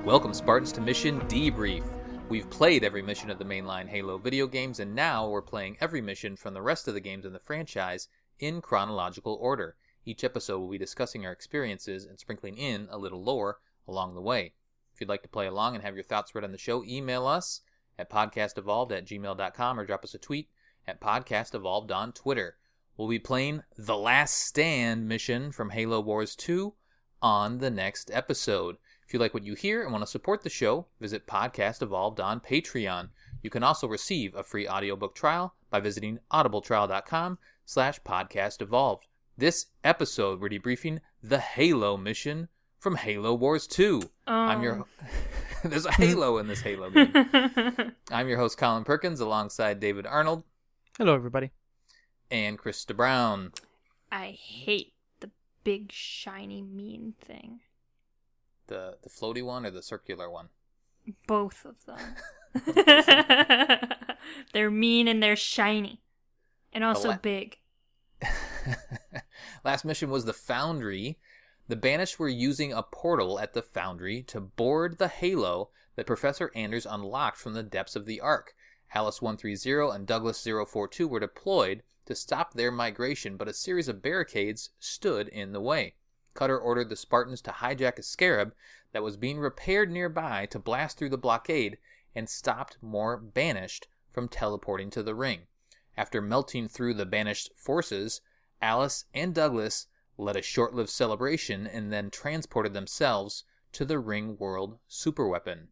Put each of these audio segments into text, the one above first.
Welcome, Spartans, to Mission Debrief. We've played every mission of the mainline Halo video games, and now we're playing every mission from the rest of the games in the franchise in chronological order. Each episode will be discussing our experiences and sprinkling in a little lore along the way. If you'd like to play along and have your thoughts read on the show, email us at podcastevolved@gmail.com or drop us a tweet at podcastevolved on Twitter. We'll be playing The Last Stand mission from Halo Wars 2 on the next episode. If you like what you hear and want to support the show, visit Podcast Evolved on Patreon. You can also receive a free audiobook trial by visiting audibletrial.com/podcastevolved. This episode, we're debriefing the Halo mission from Halo Wars 2. There's a Halo in this Halo game. I'm your host, Colin Perkins, alongside David Arnold. Hello, everybody. And Krista Brown. I hate the big, shiny, mean thing. The floaty one or the circular one? Both of them. They're mean and they're shiny. And also big. Last mission was the Foundry. The Banished were using a portal at the Foundry to board the Halo that Professor Anders unlocked from the depths of the Ark. Alice 130 and Douglas 042 were deployed to stop their migration, but a series of barricades stood in the way. Cutter ordered the Spartans to hijack a Scarab that was being repaired nearby to blast through the blockade and stopped more Banished from teleporting to the ring. After melting through the Banished forces, Alice and Douglas led a short-lived celebration and then transported themselves to the Ring World superweapon.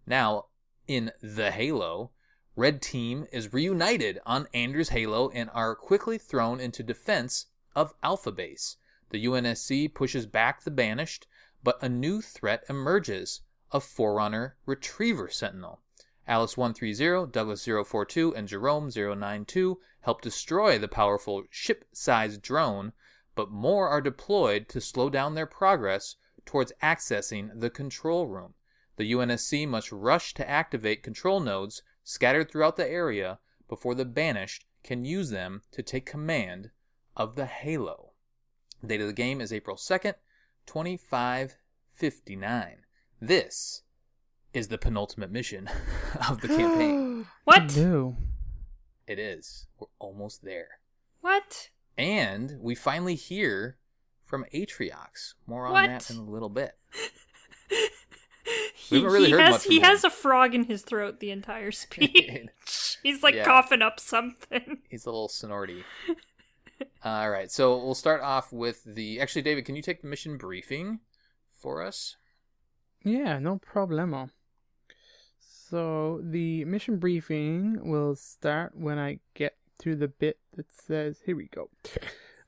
Now, in the Halo, Red Team is reunited on Anders' Halo and are quickly thrown into defense of Alpha Base. The UNSC pushes back the Banished, but a new threat emerges, a Forerunner Retriever Sentinel. Alice 130, Douglas 042, and Jerome 092 help destroy the powerful ship-sized drone, but more are deployed to slow down their progress towards accessing the control room. The UNSC must rush to activate control nodes scattered throughout the area before the Banished can use them to take command of the Halo. The date of the game is April 2nd, 2559. This is the penultimate mission of the campaign. What? No. It is. We're almost there. What? And we finally hear from Atriox. More on that in a little bit. We haven't really heard much from He him. has a frog in his throat the entire speech. He's coughing up something. He's a little snorty. All right, so we'll start off with Actually, David, can you take the mission briefing for us? Yeah, no problemo. So the mission briefing will start when I get to the bit that says, here we go.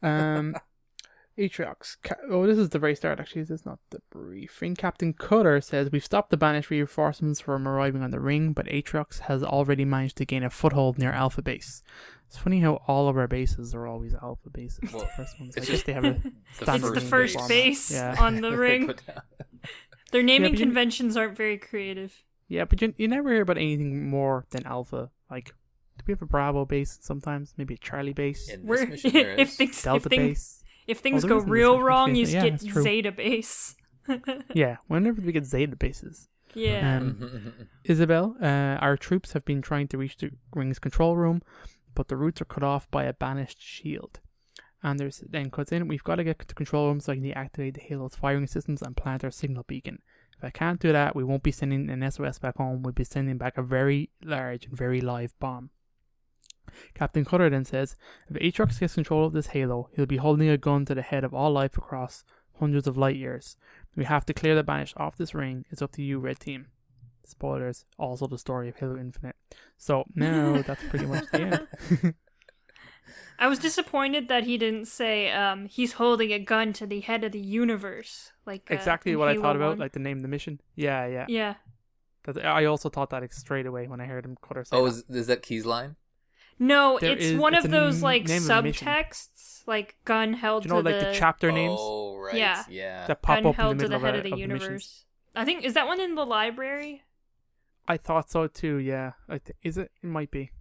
Atriox. This is the very start, actually. This is not the briefing. Captain Cutter says, we've stopped the Banished reinforcements from arriving on the ring, but Atriox has already managed to gain a foothold near Alpha Base. It's funny how all of our bases are always Alpha bases. Well, the first ones. I guess they have a It's the first base on the ring. Their naming conventions aren't very creative. Yeah, but you never hear about anything more than Alpha. Like, do we have a Bravo base sometimes? Maybe a Charlie base? In this mission, there is. Delta base? If things go real wrong, you yeah, get Zeta base. Yeah, whenever we get Zeta bases. Yeah. Isabel, our troops have been trying to reach the ring's control room, but the routes are cut off by a Banished shield. And then cuts in, we've got to get to the control room so I can deactivate the Halo's firing systems and plant our signal beacon. If I can't do that, we won't be sending an SOS back home, we'll be sending back a very large and very live bomb. Captain Cutter then says, if Atriox gets control of this Halo, he'll be holding a gun to the head of all life across hundreds of light years. We have to clear the Banished off this ring. It's up to you, Red Team. Spoilers, also the story of Halo Infinite. So now that's pretty much the end. I was disappointed that he didn't say he's holding a gun to the head of the universe. Exactly what Halo I thought about, 1. like the name of the mission. Yeah. Yeah. I also thought that straight away when I heard him Cutter say that. Is that Key's line? No, it's one of those subtexts, like gun held Do you know, to the chapter names? Oh, right. Yeah. That pop gun up held in the to the middle head of of the missions. universe. I think, is that one in the library? I thought so too, yeah. Is it? It might be.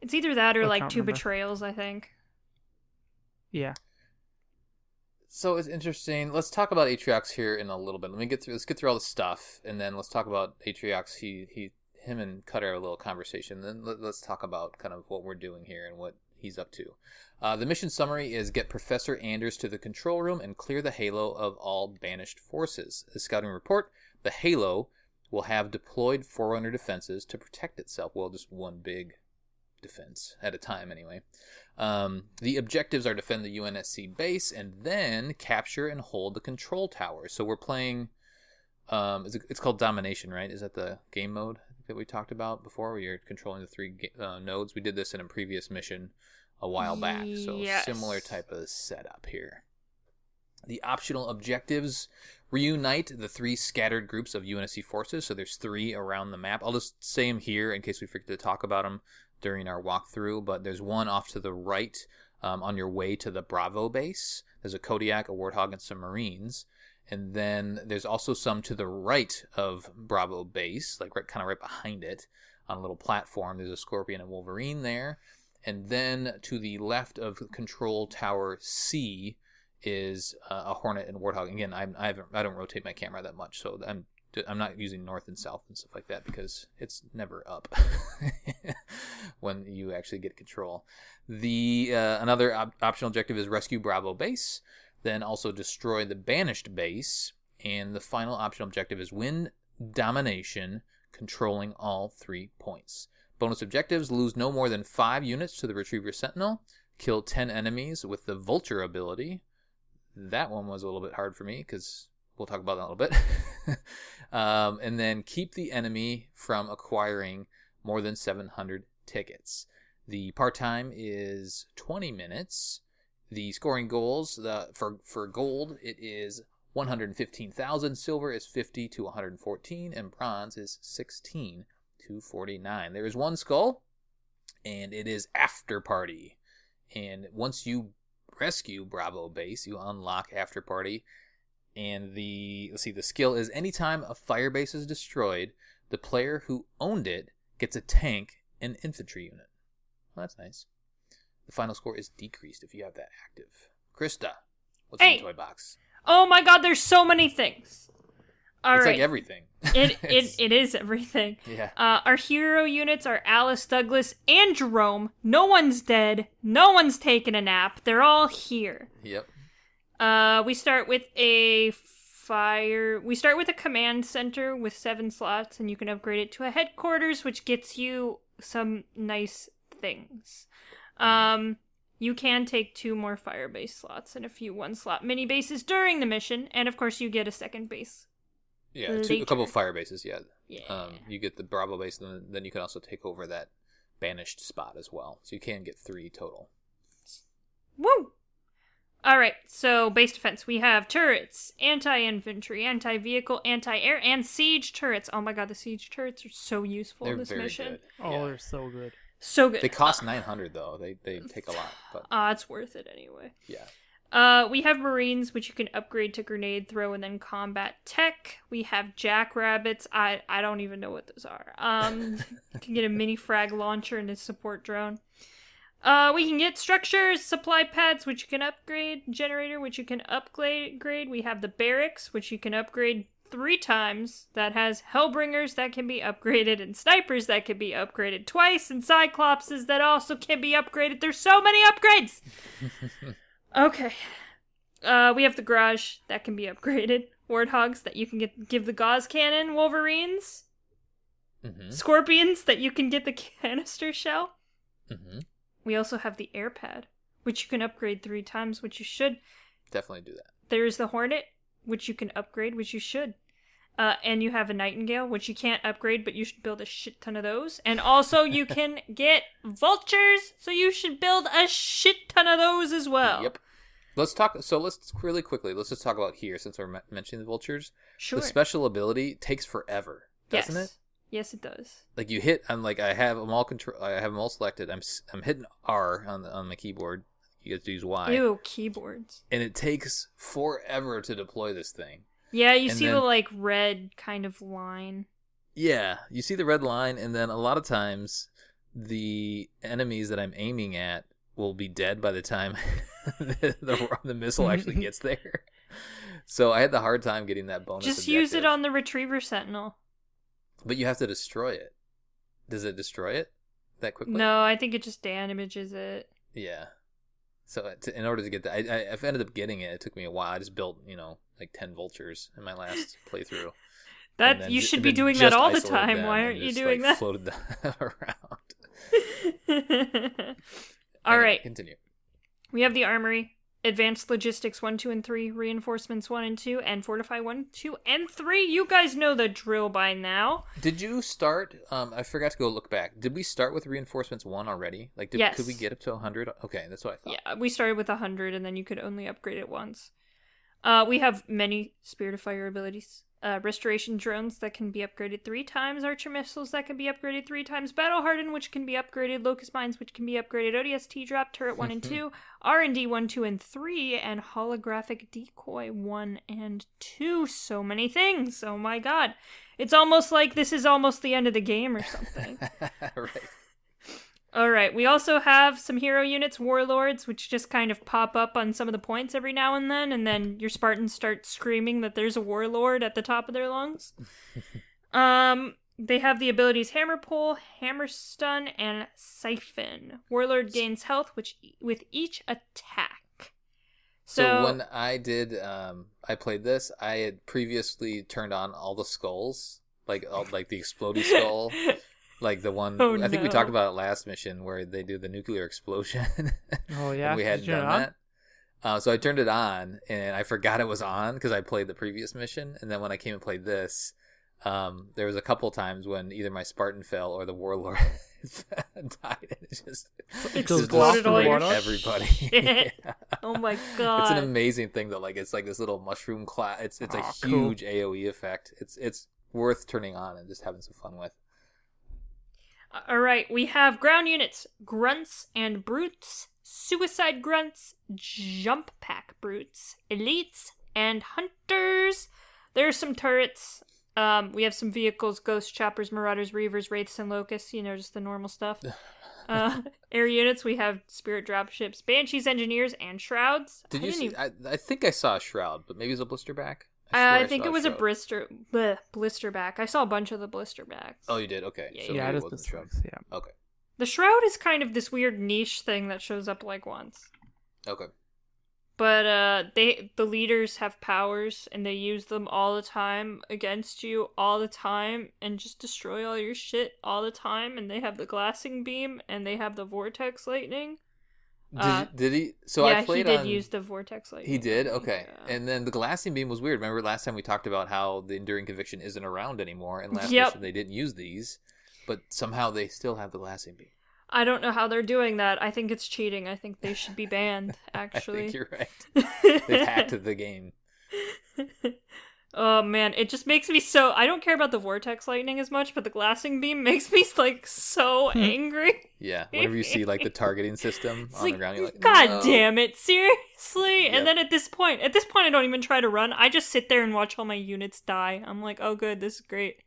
It's either that or I like can't Two remember. Betrayals, I think. Yeah. So it's interesting. Let's talk about Atriox here in a little bit. Let's get through all the stuff, and then let's talk about Atriox. Him and Cutter have a little conversation. Then let's talk about kind of what we're doing here and what he's up to. The mission summary is get Professor Anders to the control room and clear the Halo of all banished forces. The scouting report, the Halo will have deployed Forerunner defenses to protect itself. Well, just one big defense at a time anyway. The objectives are defend the UNSC base and then capture and hold the control tower. So we're playing, it's called Domination, right? Is that the game mode that we talked about before, where you're controlling the 3 nodes? We did this in a previous mission a while back, so Yes. similar type of setup here. The optional objectives reunite the 3 scattered groups of UNSC forces, so there's 3 around the map. I'll just say them here in case we forget to talk about them during our walkthrough, but there's one off to the right on your way to the Bravo base. There's a Kodiak, a Warthog, and some Marines. And then there's also some to the right of Bravo base, like kind of right behind it on a little platform. There's a Scorpion and Wolverine there. And then to the left of Control Tower C is a Hornet and Warthog. Again, I don't rotate my camera that much, so I'm not using north and south and stuff like that because it's never up when you actually get control. The another optional objective is rescue Bravo base. Then also destroy the banished base, and the final optional objective is win domination, controlling all 3 points. Bonus objectives: lose no more than 5 units to the Retriever Sentinel, kill 10 enemies with the Vulture ability. That one was a little bit hard for me because we'll talk about that in a little bit. And then keep the enemy from acquiring more than 700 tickets. The part time is 20 minutes. The scoring goals, for gold, it is 115,000. Silver is 50 to 114, and bronze is 16 to 49. There is one skull, and it is After Party. And once you rescue Bravo base, you unlock After Party. And the skill is anytime a fire base is destroyed, the player who owned it gets a tank and infantry unit. Well, that's nice. The final score is decreased if you have that active. Krista, what's in the toy box? Oh my god, there's so many things. All it's right. like everything. It is everything. Yeah. Our hero units are Alice, Douglas, and Jerome. No one's dead. No one's taken a nap. They're all here. Yep. We start with a command center with 7 slots, and you can upgrade it to a headquarters, which gets you some nice things. You can take 2 more fire base slots and a few 1-slot mini bases during the mission, and of course you get a second base. Yeah, a couple of fire bases, yeah. Yeah. You get the Bravo base, and then you can also take over that banished spot as well. So you can get 3 total. Woo! Alright, so base defense. We have turrets, anti-infantry, anti-vehicle, anti-air, and siege turrets. Oh my god, the siege turrets are so useful in this mission. Good. Oh, Yeah. they're so good. So good. They cost 900 though. They take a lot, but It's worth it anyway. yeah. We have Marines, which you can upgrade to grenade throw and then combat tech. We have Jackrabbits. I don't even know what those are. You can get a mini frag launcher and a support drone. We can get structures, supply pads, which you can upgrade, generator, which you can upgrade. We have the barracks, which you can upgrade 3 times. That has Hellbringers that can be upgraded, and snipers that can be upgraded twice, and Cyclopses that also can be upgraded. There's so many upgrades! Okay. We have the garage that can be upgraded. Warthogs that you can give the gauze cannon. Wolverines. Mm-hmm. Scorpions that you can get the canister shell. Mm-hmm. We also have the air pad, which you can upgrade 3 times, which you should. Definitely do that. There's the Hornet, which you can upgrade, which you should. And you have a Nightingale, which you can't upgrade, but you should build a shit ton of those. And also you can get Vultures, so you should build a shit ton of those as well. Yep. Let's really quickly, let's just talk about here, since we're mentioning the Vultures. Sure. The special ability takes forever, doesn't it? Yes, it does. Like you hit, I have them all selected. I'm hitting R on my keyboard. You guys use Y. Ew, keyboards. And it takes forever to deploy this thing. Yeah, you see the red kind of line. Yeah, you see the red line, and then a lot of times the enemies that I'm aiming at will be dead by the time the missile actually gets there. So I had the hard time getting that bonus Just objective. use it on the Retriever Sentinel. But you have to destroy it. Does it destroy it that quickly? No, I think it just damages it. Yeah. So in order to get that, I've ended up getting it. It took me a while. I just built, like 10 vultures in my last playthrough. That you should be doing that all the time. Why aren't you doing that? Floated them around. All right. Continue. We have the Armory, Advanced Logistics 1, 2, and 3, Reinforcements 1 and 2, and Fortify 1, 2, and 3. You guys know the drill by now. Did you start? I forgot to go look back. Did we start with Reinforcements 1 already? Yes. Could we get up to 100? Okay, that's what I thought. Yeah, we started with 100, and then you could only upgrade it once. We have many Spirit of Fire abilities. Restoration drones that can be upgraded 3 times, Archer missiles that can be upgraded 3 times, Battle Harden, which can be upgraded, Locust Mines, which can be upgraded, ODST Drop, Turret 1 and 2, R&D 1, 2, and 3, and Holographic Decoy 1 and 2. So many things. Oh my god. It's almost like this is almost the end of the game or something. Right. Alright, we also have some hero units, Warlords, which just kind of pop up on some of the points every now and then your Spartans start screaming that there's a Warlord at the top of their lungs. They have the abilities Hammer Pull, Hammer Stun, and Siphon. Warlord gains health with each attack. So when I did, I played this, I had previously turned on all the skulls, like the exploding skull. Like the one, I think we talked about it last mission where they do the nuclear explosion. Oh, yeah? We hadn't done that. So I turned it on, and I forgot it was on because I played the previous mission. And then when I came and played this, there was a couple times when either my Spartan fell or the Warlord died. And it just exploded all your everybody. Yeah. Oh my god. It's an amazing thing though. Like it's like this little mushroom cloud. It's a huge cool AoE effect. It's worth turning on and just having some fun with. Alright, we have ground units, Grunts and Brutes, Suicide Grunts, Jump Pack Brutes, Elites, and Hunters. There's some turrets. We have some vehicles, Ghost Choppers, Marauders, Reavers, Wraiths, and Locusts, just the normal stuff. Air units, we have Spirit Dropships, Banshees, Engineers, and Shrouds. Did you see? I think I saw a Shroud, but maybe it's a Blisterback? I think it was a blisterback. I saw a bunch of the blisterbacks. Oh, you did? Okay. Yeah, so yeah, it wasn't Shroud. Yeah. Okay. The Shroud is kind of this weird niche thing that shows up like once. Okay. But the leaders have powers, and they use them all the time against you all the time, and just destroy all your shit all the time. And they have the glassing beam, and they have the vortex lightning. Did he? So yeah, I played he did use the vortex lightning. He did? Okay. Yeah. And then the glassing beam was weird. Remember last time we talked about how the Enduring Conviction isn't around anymore, and last mission they didn't use these, but somehow they still have the glassing beam. I don't know how they're doing that. I think it's cheating. I think they should be banned, actually. I think you're right. They've hacked the game. Oh man, it just makes me so... I don't care about the vortex lightning as much, but the glassing beam makes me so angry. Yeah, whenever you see the targeting system it's on the ground, you're like, God no. damn it, seriously? Yep. And then at this point I don't even try to run. I just sit there and watch all my units die. I'm like, oh good, this is great.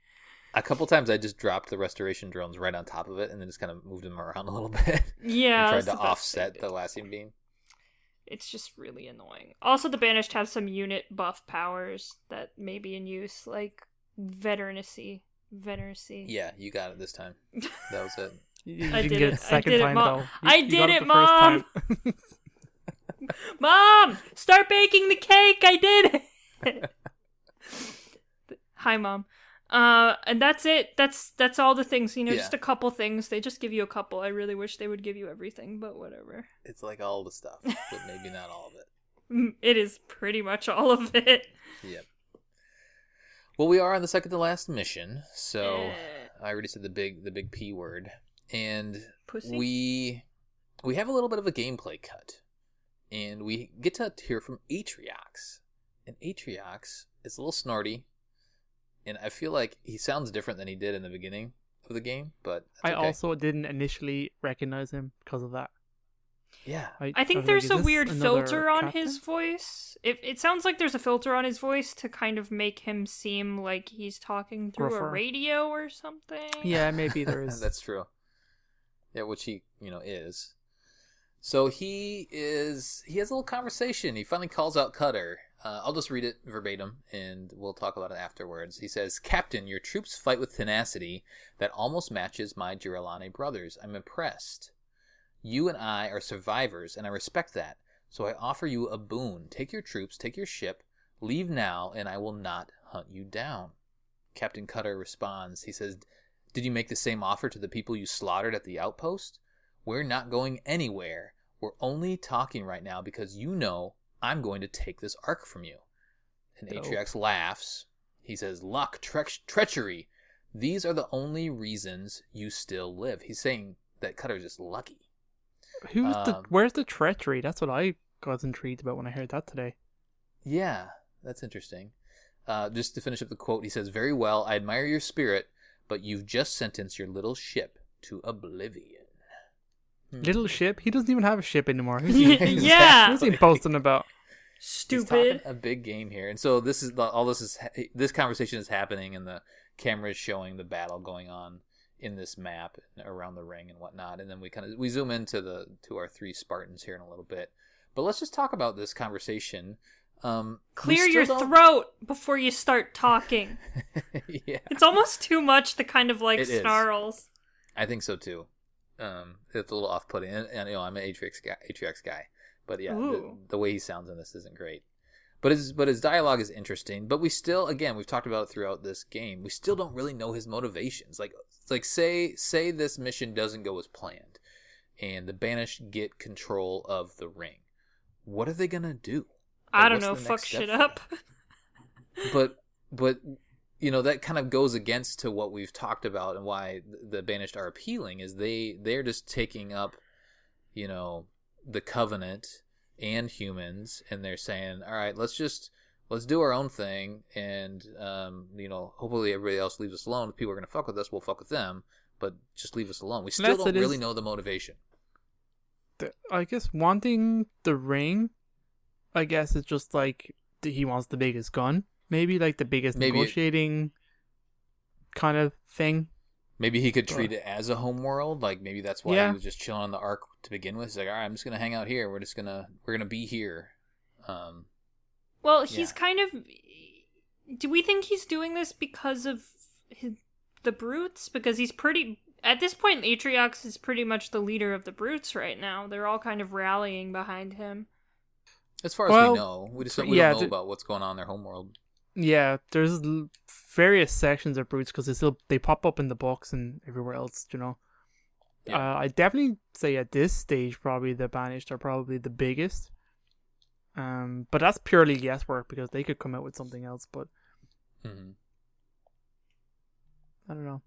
A couple times I just dropped the restoration drones right on top of it and then just kind of moved them around a little bit. Yeah. And tried to offset the glassing beam. It's just really annoying. Also, the Banished have some unit buff powers that may be in use, like Veterancy. Yeah, you got it this time. That was it. You I didn't did get it. a second I did it, time Mom. though. I You did got it, the first Mom. time. Mom, start baking the cake. I did it. Hi, Mom. And that's it. That's all the things, just a couple things. They just give you a couple. I really wish they would give you everything, but whatever. It's like all the stuff, but maybe not all of it. It is pretty much all of it. Yep. Well, we are on the second to last mission, so I already said the big P word, and Pussy. we have a little bit of a gameplay cut, and we get to hear from Atriox, and Atriox is a little snarty. And I feel like he sounds different than he did in the beginning of the game, but I also didn't initially recognize him because of that. Yeah. I think there's a weird filter on his voice. It sounds like there's a filter on his voice to kind of make him seem like he's talking through a radio or something. Yeah, maybe there is. That's true. Yeah, which he, is. So he has a little conversation. He finally calls out Cutter. I'll just read it verbatim, and we'll talk about it afterwards. He says, Captain, your troops fight with tenacity that almost matches my Girolane brothers. I'm impressed. You and I are survivors, and I respect that. So I offer you a boon. Take your troops, take your ship, leave now, and I will not hunt you down. Captain Cutter responds. He says, did you make the same offer to the people you slaughtered at the outpost? We're not going anywhere. We're only talking right now because you know I'm going to take this ark from you. And Atriox laughs. He says, luck, treachery. These are the only reasons you still live. He's saying that Cutter's just lucky. Where's the treachery? That's what I got intrigued about when I heard that today. Yeah, that's interesting. Just to finish up the quote, he says, very well, I admire your spirit, but you've just sentenced your little ship to oblivion. Little ship? He doesn't even have a ship anymore. Yeah. What's he boasting about? Stupid. He's talking a big game here. And so this conversation is happening, and the camera is showing the battle going on in this map around the ring and whatnot. And then we zoom into our three Spartans here in a little bit. But let's just talk about this conversation. Clear your throat before you start talking. Yeah. It's almost too much, the kind of like It is. snarls. I think so too. It's a little off-putting, and I'm an Atriox guy, but yeah, the way he sounds in this isn't great. But his dialogue is interesting. But we still, again, we've talked about it throughout this game. We still don't really know his motivations. Like say this mission doesn't go as planned, and the Banished get control of the ring. What are they gonna do? I don't know. Fuck shit up. But that kind of goes against to what we've talked about and why the Banished are appealing is they're just taking up, the Covenant and humans, and they're saying, all right, let's do our own thing, and hopefully everybody else leaves us alone. If people are going to fuck with us, we'll fuck with them, but just leave us alone. We still don't really know the motivation. I guess wanting the ring, I guess it's just like he wants the biggest gun. Maybe like the biggest negotiating kind of thing. Maybe he could treat it as a homeworld. Like maybe that's why he was just chilling on the Ark to begin with. He's like, all right, I'm just gonna hang out here. We're gonna be here. Well, he's kind of. Do we think he's doing this because of the brutes? Because he's pretty. At this point, Atriox is pretty much the leader of the brutes right now. They're all kind of rallying behind him. As far as we know, we don't know about what's going on in their homeworld. Yeah, there's various sections of brutes because they pop up in the books and everywhere else, Yeah. I definitely say at this stage, probably the Banished are probably the biggest. But that's purely guesswork because they could come out with something else. But I don't know.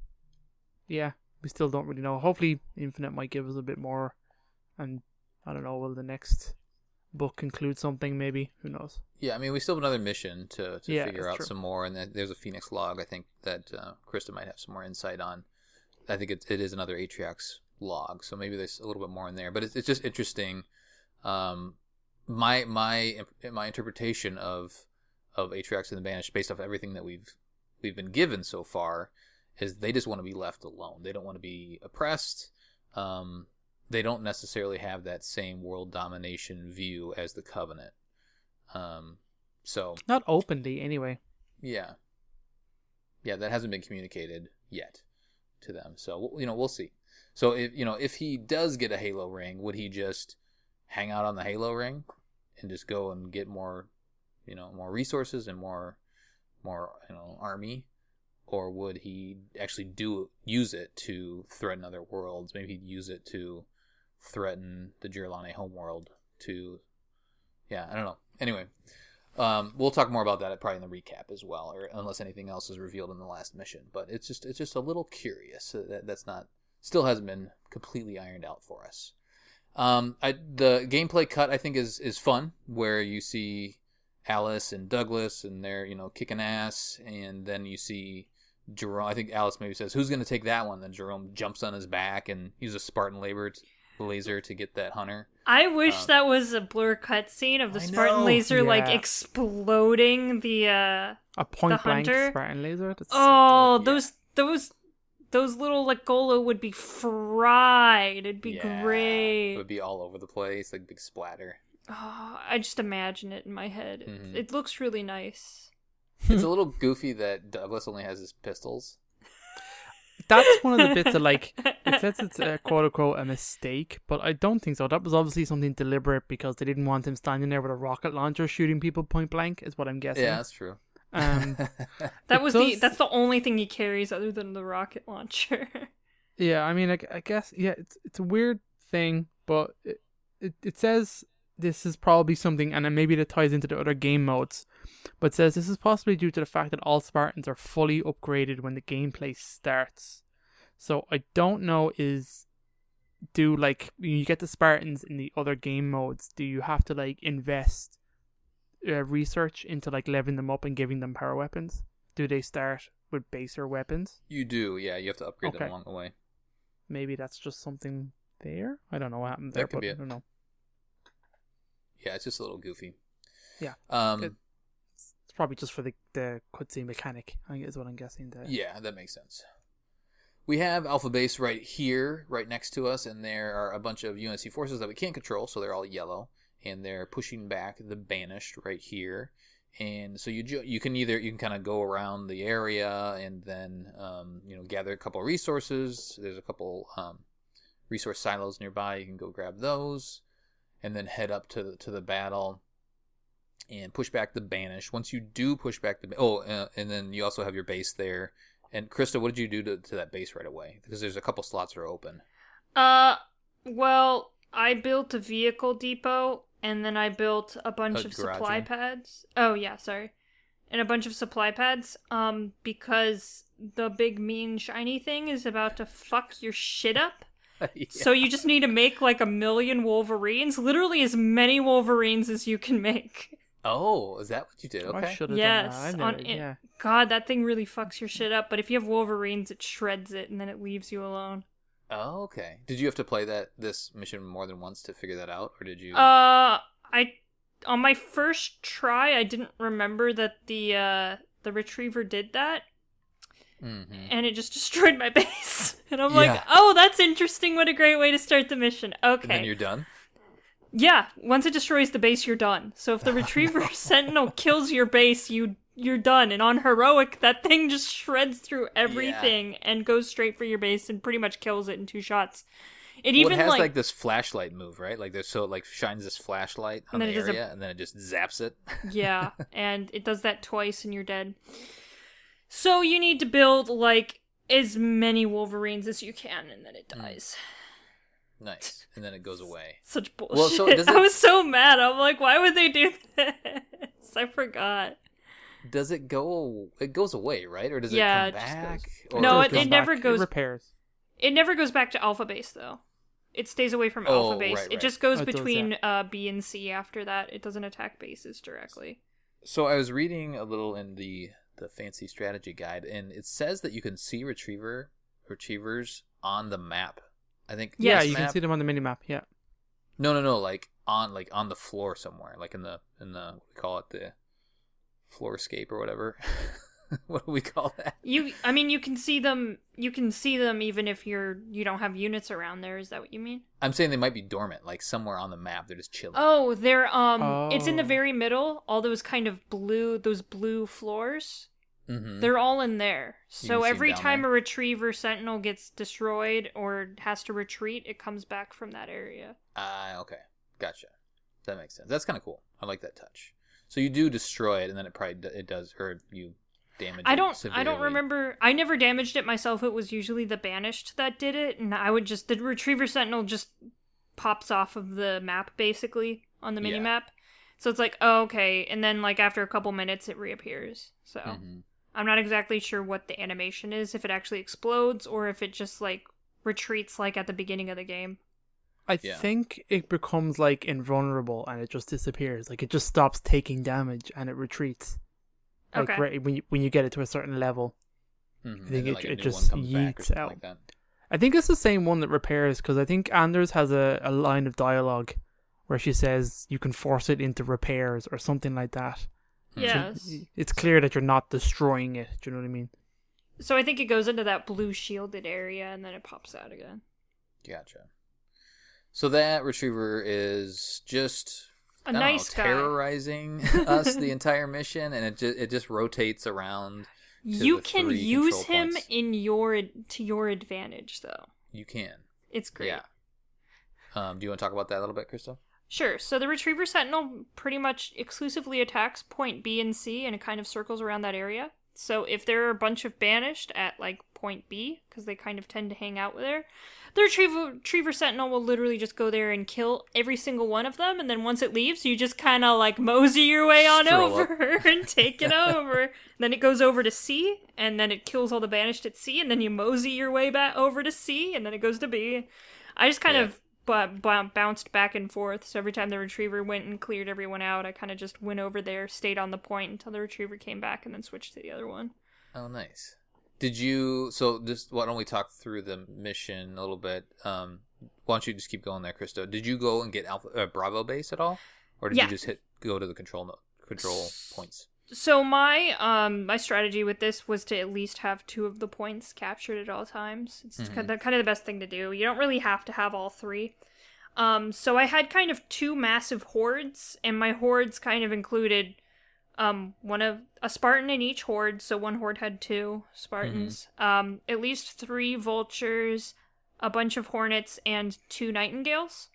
Yeah, we still don't really know. Hopefully, Infinite might give us a bit more. And I don't know. Will the next book include something? Maybe, who knows? Yeah, I mean, we still have another mission to figure out some more, and there's a Phoenix log. I think that Krista might have some more insight on. I think it is another Atriox log, so maybe there's a little bit more in there. But it's just interesting. My interpretation of Atriox and the Banished, based off everything that we've been given so far, is they just want to be left alone. They don't want to be oppressed. They don't necessarily have that same world domination view as the Covenant. So not openly, anyway. Yeah, that hasn't been communicated yet to them. So we'll see. So if he does get a Halo ring, would he just hang out on the Halo ring and just go and get more resources and more army? Or would he actually use it to threaten other worlds? Maybe he'd use it to threaten the Girolane homeworld I don't know. Anyway, we'll talk more about that probably in the recap as well, or unless anything else is revealed in the last mission. But it's just a little curious. That's still hasn't been completely ironed out for us. The gameplay cut I think is fun, where you see Alice and Douglas and they're kicking ass, and then you see Jerome. I think Alice maybe says, "Who's going to take that one?" Then Jerome jumps on his back and uses a Spartan laser to get that hunter. I wish that was a blur cutscene of the Spartan laser like exploding the a point blank hunter. Spartan laser. That's those those little Legola would be fried. It'd be It great. would be all over the place, like big splatter. Oh, I just imagine it in my head. It looks really nice. It's a little goofy that Douglas only has his pistols. That's one of the bits that, like, it says it's a quote-unquote a mistake, but I don't think so. That was obviously something deliberate because they didn't want him standing there with a rocket launcher shooting people point blank, is what I'm guessing. Yeah, that's true. That's the only thing he carries other than the rocket launcher. Yeah, I mean, I guess, yeah, it's a weird thing, but it says this is probably something, and then maybe that ties into the other game modes, but it says this is possibly due to the fact that all Spartans are fully upgraded when the gameplay starts. So I don't know, do, like, when you get the Spartans in the other game modes, do you have to, like, invest research into, like, leveling them up and giving them power weapons? Do they start with baser weapons? You do, yeah. You have to upgrade them along the way. Maybe that's just something there? I don't know what happened there, but I don't know. Yeah, it's just a little goofy. Yeah. It's probably just for the cutscene mechanic, is what I'm guessing. Yeah, that makes sense. We have Alpha Base right here, right next to us, and there are a bunch of UNSC forces that we can't control, so they're all yellow, and they're pushing back the Banished right here. And so you can kind of go around the area and then gather a couple of resources. There's a couple resource silos nearby. You can go grab those, and then head up to the battle and push back the Banished. Once you do push back and then you also have your base there. And Krista, what did you do to that base right away? Because there's a couple slots that are open. Well, I built a vehicle depot, and then I built a bunch of supply pads. Oh, yeah, sorry. And a bunch of supply pads, because the big mean shiny thing is about to fuck your shit up. Yeah. So you just need to make like 1 million Wolverines, literally as many Wolverines as you can make. Oh, is that what you did? Okay. I should have yes, done that. God, that thing really fucks your shit up. But if you have Wolverines, it shreds it, and then it leaves you alone. Oh, okay. Did you have to play this mission more than once to figure that out, or did you? On my first try, I didn't remember that the retriever did that. Mm-hmm. And it just destroyed my base. And I'm like, oh, that's interesting. What a great way to start the mission. Okay. And then you're done? Yeah. Once it destroys the base, you're done. So if the Retriever Sentinel kills your base, you're done. And on Heroic, that thing just shreds through everything and goes straight for your base and pretty much kills it in 2 shots. It has like this flashlight move, right? Like so it shines this flashlight on the area, and then it just zaps it. Yeah, and it does that twice, and you're dead. So you need to build like as many Wolverines as you can, and then it dies. Nice, and then it goes away. Such bullshit. Well, I was so mad. I'm like, why would they do this? I forgot. Does it go? It goes away, right? Or does it come back? No, it never goes. It repairs. It never goes back to Alpha Base, though. It stays away from Alpha Base. Right. It just goes between B and C after that. It doesn't attack bases directly. So I was reading a little in the fancy strategy guide, and it says that you can see retrievers on the map. I think. Yeah, you can see them on the mini map. Yeah. No, like on the floor somewhere, like in the what we call it, the floorscape or whatever. What do we call that? You can see them. You can see them even if you don't have units around there. Is that what you mean? I'm saying they might be dormant, like somewhere on the map. They're just chilling. Oh, they're It's in the very middle. All those kind of those blue floors. Mm-hmm. They're all in there. So every time a Retriever Sentinel gets destroyed or has to retreat, it comes back from that area. Okay, gotcha. That makes sense. That's kind of cool. I like that touch. So you do destroy it, and then it does hurt you. I don't remember. I never damaged it myself. It was usually the Banished that did it, and the Retriever Sentinel just pops off of the map basically on the mini map. So it's like, oh, okay, and then like after a couple minutes it reappears. So I'm not exactly sure what the animation is, if it actually explodes or if it just like retreats like at the beginning of the game. I think it becomes like invulnerable and it just disappears. Like it just stops taking damage and it retreats. Like right, when you get it to a certain level, I think it just yeets out. Like I think it's the same one that repairs, because I think Anders has a line of dialogue where she says you can force it into repairs or something like that. Yes. So it's clear that you're not destroying it. Do you know what I mean? So I think it goes into that blue shielded area and then it pops out again. Gotcha. So that retriever is just A nice guy. terrorizing us the entire mission, and it just rotates around. You can use him points. to your advantage, though. You can. It's great. Yeah. Do you want to talk about that a little bit, Krista? Sure. So the Retriever Sentinel pretty much exclusively attacks point B and C, and it kind of circles around that area. So if there are a bunch of banished at, like, point B, because they kind of tend to hang out there, the Retriever Sentinel will literally just go there and kill every single one of them, and then once it leaves, you just kind of, like, mosey your way on over and take it over. Then it goes over to C, and then it kills all the banished at C, and then you mosey your way back over to C, and then it goes to B. I just kind of bounced back and forth, so every time the Retriever went and cleared everyone out, I kind of just went over there, stayed on the point until the Retriever came back, and then switched to the other one. Oh, nice. Why don't we talk through the mission a little bit? Why don't you just keep going there, Krista? Did you go and get Bravo base at all? Or did you just go to the control points? So my strategy with this was to at least have 2 of the points captured at all times. It's kind of the best thing to do. You don't really have to have all 3. So I had kind of 2 massive hordes, and my hordes kind of included a Spartan in each horde, so one horde had 2 Spartans, at least 3 vultures, a bunch of hornets, and 2 nightingales.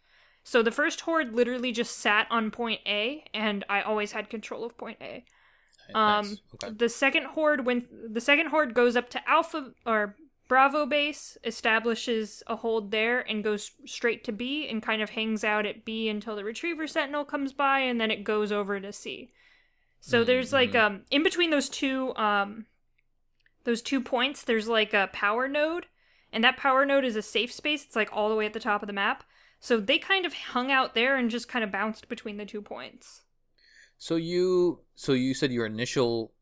So the first horde literally just sat on point A, and I always had control of point A. Nice. Okay. The second horde goes up to Alpha or Bravo base, establishes a hold there, and goes straight to B, and kind of hangs out at B until the Retriever Sentinel comes by, and then it goes over to C. So there's like in between those two points, there's like a power node, and that power node is a safe space. It's like all the way at the top of the map. So they kind of hung out there and just kind of bounced between the 2 points. So you said your initial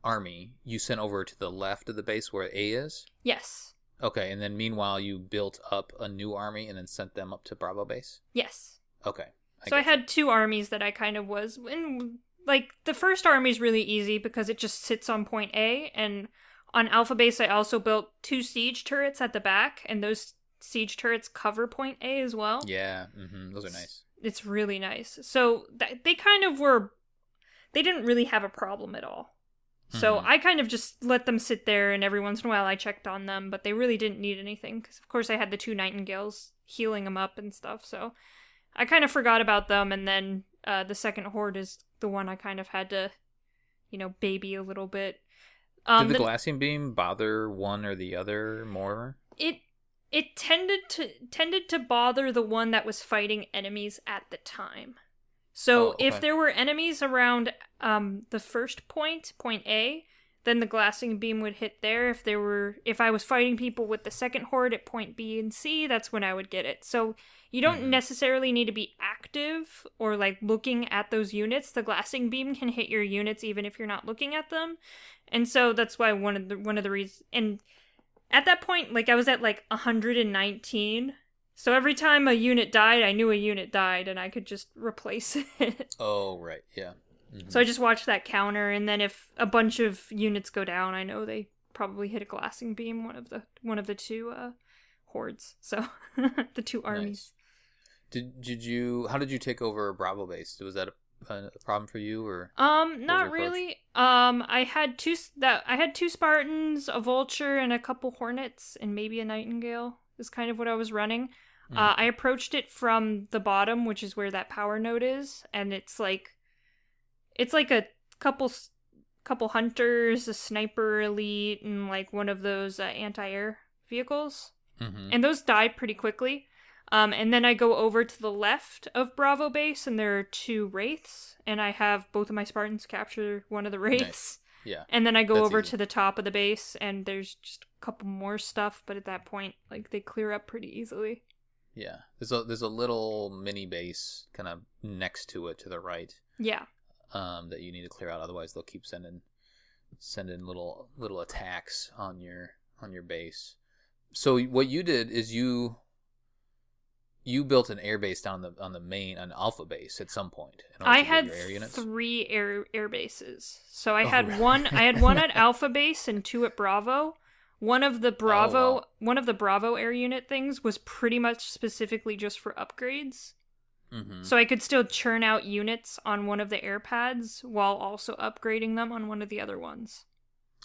army you sent over to the left of the base where A is? Yes. Okay, and then meanwhile you built up a new army and then sent them up to Bravo base? Yes. Okay. I had 2 armies that I kind of was in. Like, the first army's really easy because it just sits on point A, and on Alpha base I also built 2 siege turrets at the back, and those siege turrets cover point A as well. Yeah, those are nice. It's really nice. So they kind of were, they didn't really have a problem at all. So I kind of just let them sit there, and every once in a while I checked on them, but they really didn't need anything, because of course I had the 2 nightingales healing them up and stuff, so I kind of forgot about them, and then the second horde is the one I kind of had to, baby a little bit. Did the glassing beam bother one or the other more? It tended to bother the one that was fighting enemies at the time. So if there were enemies around the first point A, then the glassing beam would hit there. If I was fighting people with the second horde at point B and C, that's when I would get it. So you don't necessarily need to be active or like looking at those units. The glassing beam can hit your units even if you're not looking at them. And so that's why one of the reasons. And at that point, like, I was at like 119. So every time a unit died, I knew a unit died, and I could just replace it. Oh, right, yeah. So I just watched that counter, and then if a bunch of units go down, I know they probably hit a glassing beam, one of the 2 hordes. So the 2 armies. Nice. How did you take over Bravo base? Was that a problem for you, or not really. I had 2 Spartans, a vulture, and a couple hornets, and maybe a nightingale is kind of what I was running. I approached it from the bottom, which is where that power node is, and it's like a couple hunters, a sniper elite, and like one of those anti-air vehicles. And those die pretty quickly. And then I go over to the left of Bravo base, and there are 2 wraiths, and I have both of my Spartans capture one of the wraiths. Nice. Yeah. And then I go over to the top of the base, and there's just a couple more stuff, but at that point, like, they clear up pretty easily. Yeah. There's a little mini base kind of next to it to the right. Yeah. That you need to clear out, otherwise they'll keep sending little attacks on your base. So what you did is you you built an air base down on the main, an alpha base at some point. I had your air units? 3 air bases. So I had really? one. I had one at Alpha Base and 2 at Bravo. One of the Bravo air unit things was pretty much specifically just for upgrades. Mm-hmm. So I could still churn out units on one of the air pads while also upgrading them on one of the other ones.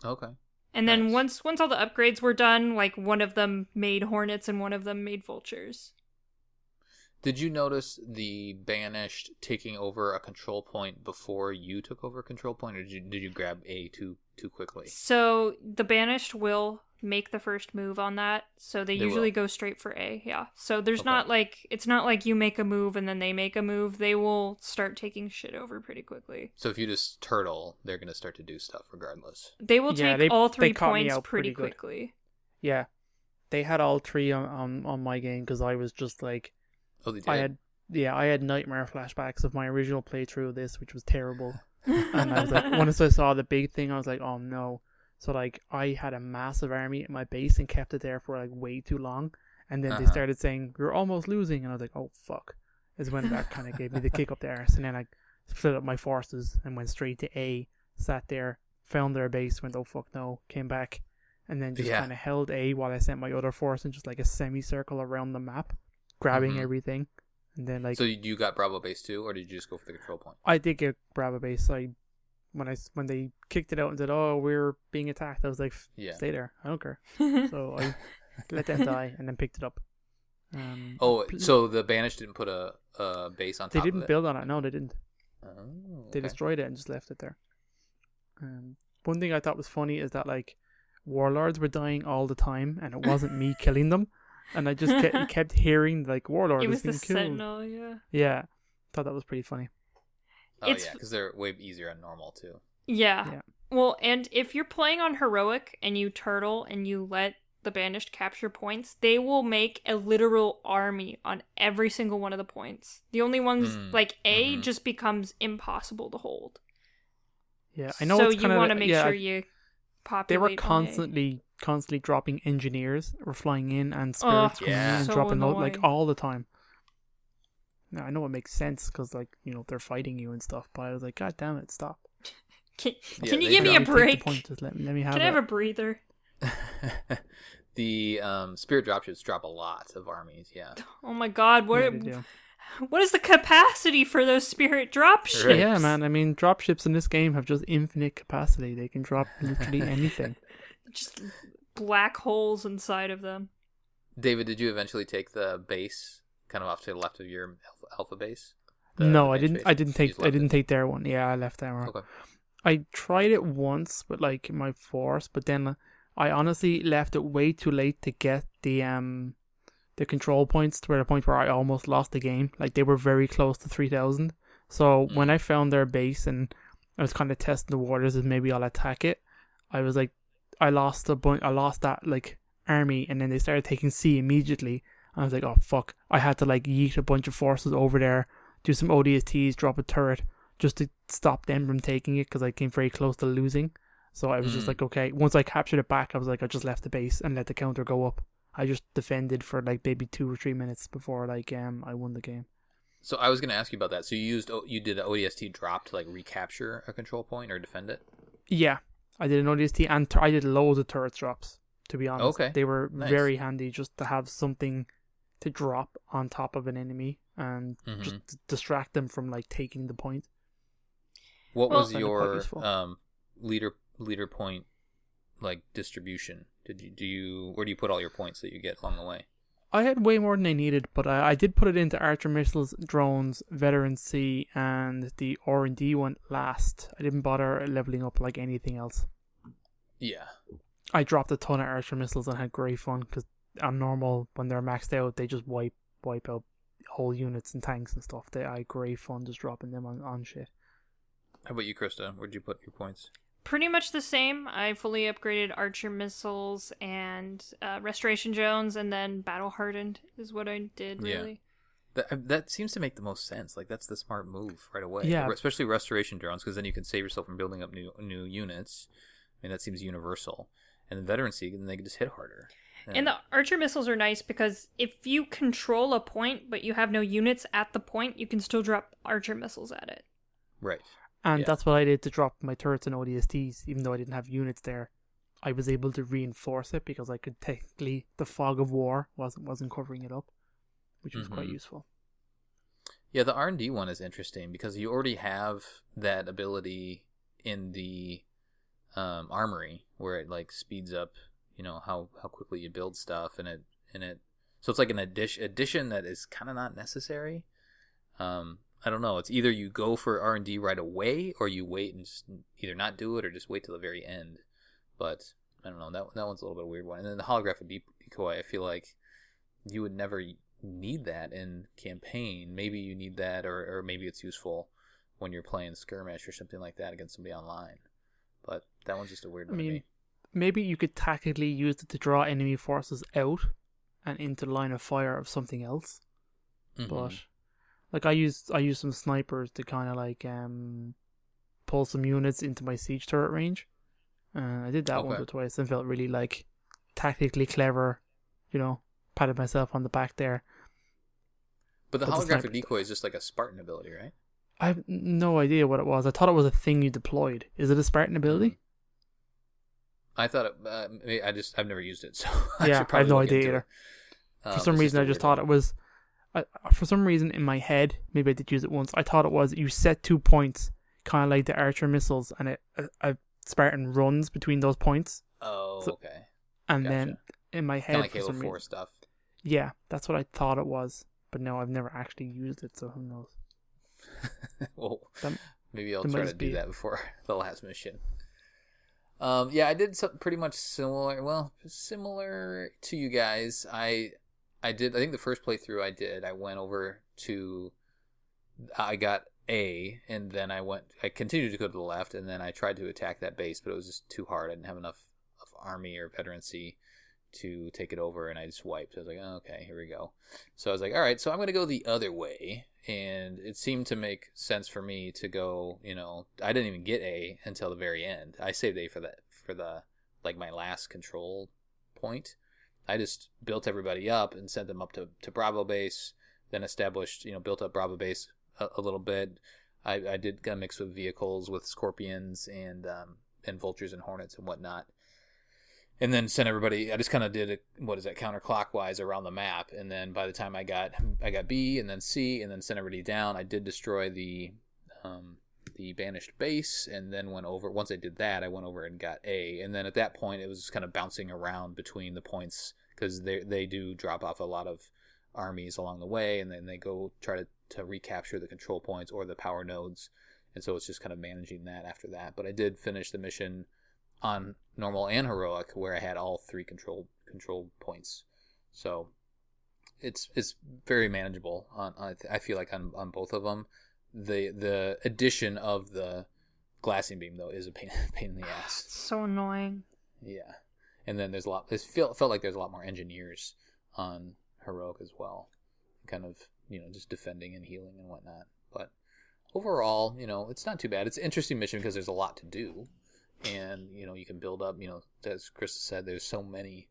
Okay. And then Nice. once all the upgrades were done, like one of them made Hornets and one of them made Vultures. Did you notice the Banished taking over a control point before you took over a control point, or did you grab A too quickly? So the Banished will make the first move on that, so they usually go straight for A. Yeah. So there's it's not like you make a move and then they make a move. They will start taking shit over pretty quickly. So if you just turtle, they're gonna start to do stuff regardless. They will take all 3 caught me points out pretty pretty good. quickly. Yeah, they had all 3 on my game because I was just like, Oh, they did. I had nightmare flashbacks of my original playthrough of this, which was terrible. And I was like, once I saw the big thing, I was like, oh no. So like, I had a massive army at my base and kept it there for like way too long. And then they started saying, we're almost losing. And I was like, oh fuck. Is when that kind of gave me the kick up the arse. And then I split up my forces and went straight to A, sat there, found their base, went, oh fuck no, came back. And then just kind of held A while I sent my other force in just like a semicircle around the map, grabbing everything. And then like, so you got Bravo base too, or did you just go for the control point? I did get Bravo base. When they kicked it out and said, "Oh, we're being attacked," I was like, "Stay there, I don't care." So I let them die and then picked it up. So the Banished didn't put a base on top of it? They didn't build on it. No, they didn't. Oh, okay. They destroyed it and just left it there. One thing I thought was funny is that like warlords were dying all the time, and it wasn't me killing them. And I just kept hearing like warlord It was was being the killed. Sentinel, yeah. Yeah, thought that was pretty funny. Oh yeah, because they're way easier on normal too. Yeah. Well, and if you're playing on heroic and you turtle and you let the Banished capture points, they will make a literal army on every single one of the points. The only ones like A just becomes impossible to hold. Yeah, I know. So it's you want to make sure you populate. They were on A. constantly dropping engineers or flying in and spirits coming in and so dropping out annoying. like all the time. Now I know it makes sense because like they're fighting you and stuff, but I was like, God damn it, stop! Can Yeah, you they give me a Take the break? point, just let me have Can I it. have a breather? The spirit dropships drop a lot of armies. Yeah. Oh my god, Yeah, they do. what is the capacity for those spirit dropships? Right. Yeah, man. I mean, dropships in this game have just infinite capacity. They can drop literally anything. Just black holes inside of them. David, did you eventually take the base kind of off to the left of your alpha base? No, I bench didn't. base? I didn't You take. just I left didn't it? take their one. Yeah, I left their one. Okay. I tried it once with like my force, but then I honestly left it way too late to get the control points to the point where I almost lost the game. Like they were very close to 3,000. So when I found their base and I was kind of testing the waters as maybe I'll attack it, I was like, I lost that like army, and then they started taking C immediately. I was like, oh fuck! I had to like yeet a bunch of forces over there, do some ODSTs, drop a turret, just to stop them from taking it because I came very close to losing. So I was just like, okay. Once I captured it back, I was like, I just left the base and let the counter go up. I just defended for like maybe 2 or 3 minutes before like I won the game. So I was going to ask you about that. So you did an ODST drop to like recapture a control point or defend it? Yeah, I did an ODST and I did loads of turret drops. To be honest, Okay. They were Nice. very handy just to have something to drop on top of an enemy and just to distract them from like taking the point. What Well- was Found it quite your useful. leader point like distribution? Where do you put all your points that you get along the way? I had way more than I needed, but I did put it into archer missiles, drones, veteran C, and the R&D one last. I didn't bother leveling up like anything else. Yeah. I dropped a ton of archer missiles and had great fun because on normal, when they're maxed out, they just wipe out whole units and tanks and stuff. I had great fun just dropping them on shit. How about you, Krista? Where'd you put your points? Pretty much the same. I fully upgraded archer missiles and restoration drones, and then battle hardened is what I did. Really. That seems to make the most sense. Like that's the smart move right away. Yeah. Especially restoration drones, because then you can save yourself from building up new units. I mean, that seems universal. And the veteran seek, then they can just hit harder. And the archer missiles are nice because if you control a point but you have no units at the point, you can still drop archer missiles at it. Right. And that's what I did to drop my turrets and ODSTs, even though I didn't have units there. I was able to reinforce it because I could technically, the fog of war wasn't covering it up, which was quite useful. Yeah, the R&D one is interesting because you already have that ability in the armory where it like speeds up, how quickly you build stuff, and it so it's like an addition that is kind of not necessary. I don't know. It's either you go for R&D right away, or you wait and just either not do it or just wait till the very end. But I don't know. That one's a little bit of a weird one. And then the holographic decoy, I feel like you would never need that in campaign. Maybe you need that, or maybe it's useful when you're playing skirmish or something like that against somebody online. But that one's just a weird one to me. Maybe you could tactically use it to draw enemy forces out and into the line of fire of something else. But like I used some snipers to kind of like pull some units into my siege turret range. I did that once or twice and felt really like tactically clever, patted myself on the back there. But the holographic decoy is just like a Spartan ability, right? I have no idea what it was. I thought it was a thing you deployed. Is it a Spartan ability? I thought I've never used it, so I have no idea either. For some reason, I just thought it was. For some reason, in my head, maybe I did use it once. I thought it was you set 2 points, kind of like the archer missiles, and a Spartan runs between those points. Oh, okay. And then in my head, kind of like Halo 4 stuff. Yeah, that's what I thought it was. But no, I've never actually used it, so who knows? Well, maybe I'll try to do that before the last mission. Yeah, I did something pretty much similar. Well, similar to you guys. I think the first playthrough I went over to, I got A, and then I continued to go to the left, and then I tried to attack that base, but it was just too hard. I didn't have enough of army or veterancy to take it over, and I just wiped. I was like, oh, okay, here we go. So I was like, all right, so I'm going to go the other way, and it seemed to make sense for me to go, I didn't even get A until the very end. I saved A for the like my last control point. I just built everybody up and sent them up to Bravo base, then established, built up Bravo base a little bit. I did a mix of vehicles with Scorpions and Vultures and Hornets and whatnot. And then sent everybody, I just kind of did counterclockwise around the map. And then by the time I got B and then C and then sent everybody down, I did destroy the banished base, and then once I did that, I went over and got A. And then at that point, it was just kind of bouncing around between the points, because they do drop off a lot of armies along the way, and then they go try to recapture the control points or the power nodes. And so it's just kind of managing that after that. But I did finish the mission on normal and heroic, where I had all 3 control points. So it's very manageable. I feel like on both of them. The addition of the glassing beam, though, is a pain in the ass. It's so annoying. Yeah, and then there's a lot. It felt like there's a lot more engineers on heroic as well, kind of just defending and healing and whatnot. But overall, it's not too bad. It's an interesting mission because there's a lot to do, and you can build up. As Chris said, there's so many.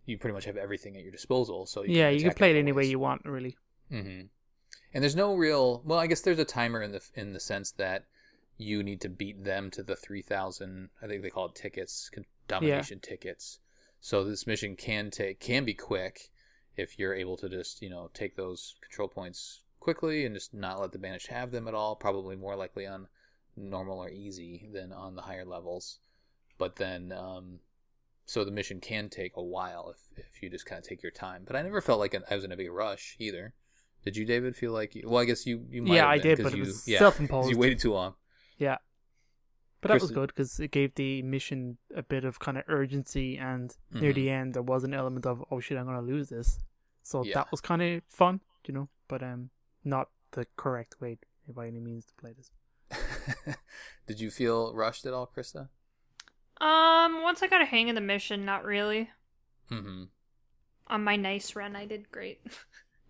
You pretty much have everything at your disposal. So you can play it any way you want, really. Mm-hmm. And there's no real. Well, I guess there's a timer in the sense that you need to beat them to the 3,000. I think they call it tickets, domination tickets. So this mission can be quick if you're able to just take those control points quickly and just not let the banished have them at all. Probably more likely on normal or easy than on the higher levels. But then, so the mission can take a while if you just kind of take your time. But I never felt like I was in a big rush either. Did you, David, feel like well, I guess you might have I been, did, but it was self-imposed. You waited too long. Yeah. But that was good because it gave the mission a bit of kind of urgency, and near the end there was an element of, oh shit, I'm going to lose this. So that was kind of fun, but not the correct way by any means to play this. Did you feel rushed at all, Krista? Once I got a hang of the mission, not really. Mm-hmm. On my nice run, I did great.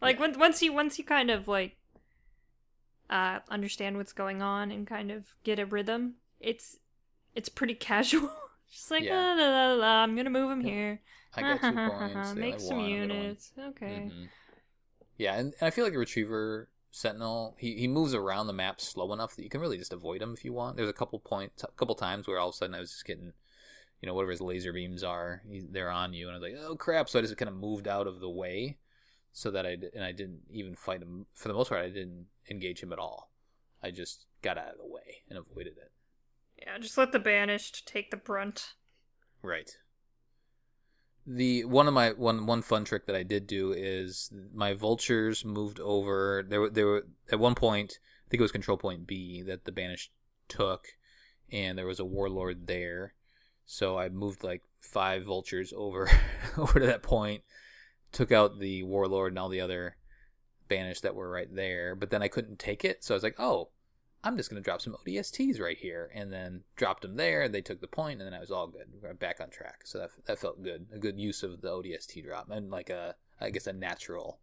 Once you kind of like understand what's going on and kind of get a rhythm, it's pretty casual. Just like la, la, la, la, I'm gonna move him here. I got 2 points. They Make only some won, I'm gonna win. units. Okay. Mhm. Yeah, and I feel like a retriever sentinel, he moves around the map slow enough that you can really just avoid him if you want. There's a couple times where all of a sudden I was just getting, whatever his laser beams are, they're on you, and I was like, oh crap! So I just kind of moved out of the way, so that I didn't even fight him. For the most part, I didn't engage him at all. I just got out of the way and avoided it. Yeah, just let the banished take the brunt. Right. One fun trick that I did do is my vultures moved over. There were at one point, I think it was control point B that the banished took, and there was a warlord there, so I moved like 5 vultures over over to that point, took out the warlord and all the other banished that were right there, but then I couldn't take it, so I was like, oh, I'm just going to drop some ODSTs right here, and then dropped them there. They took the point, and then I was all good. We're back on track. So that felt good. A good use of the ODST drop, and like a natural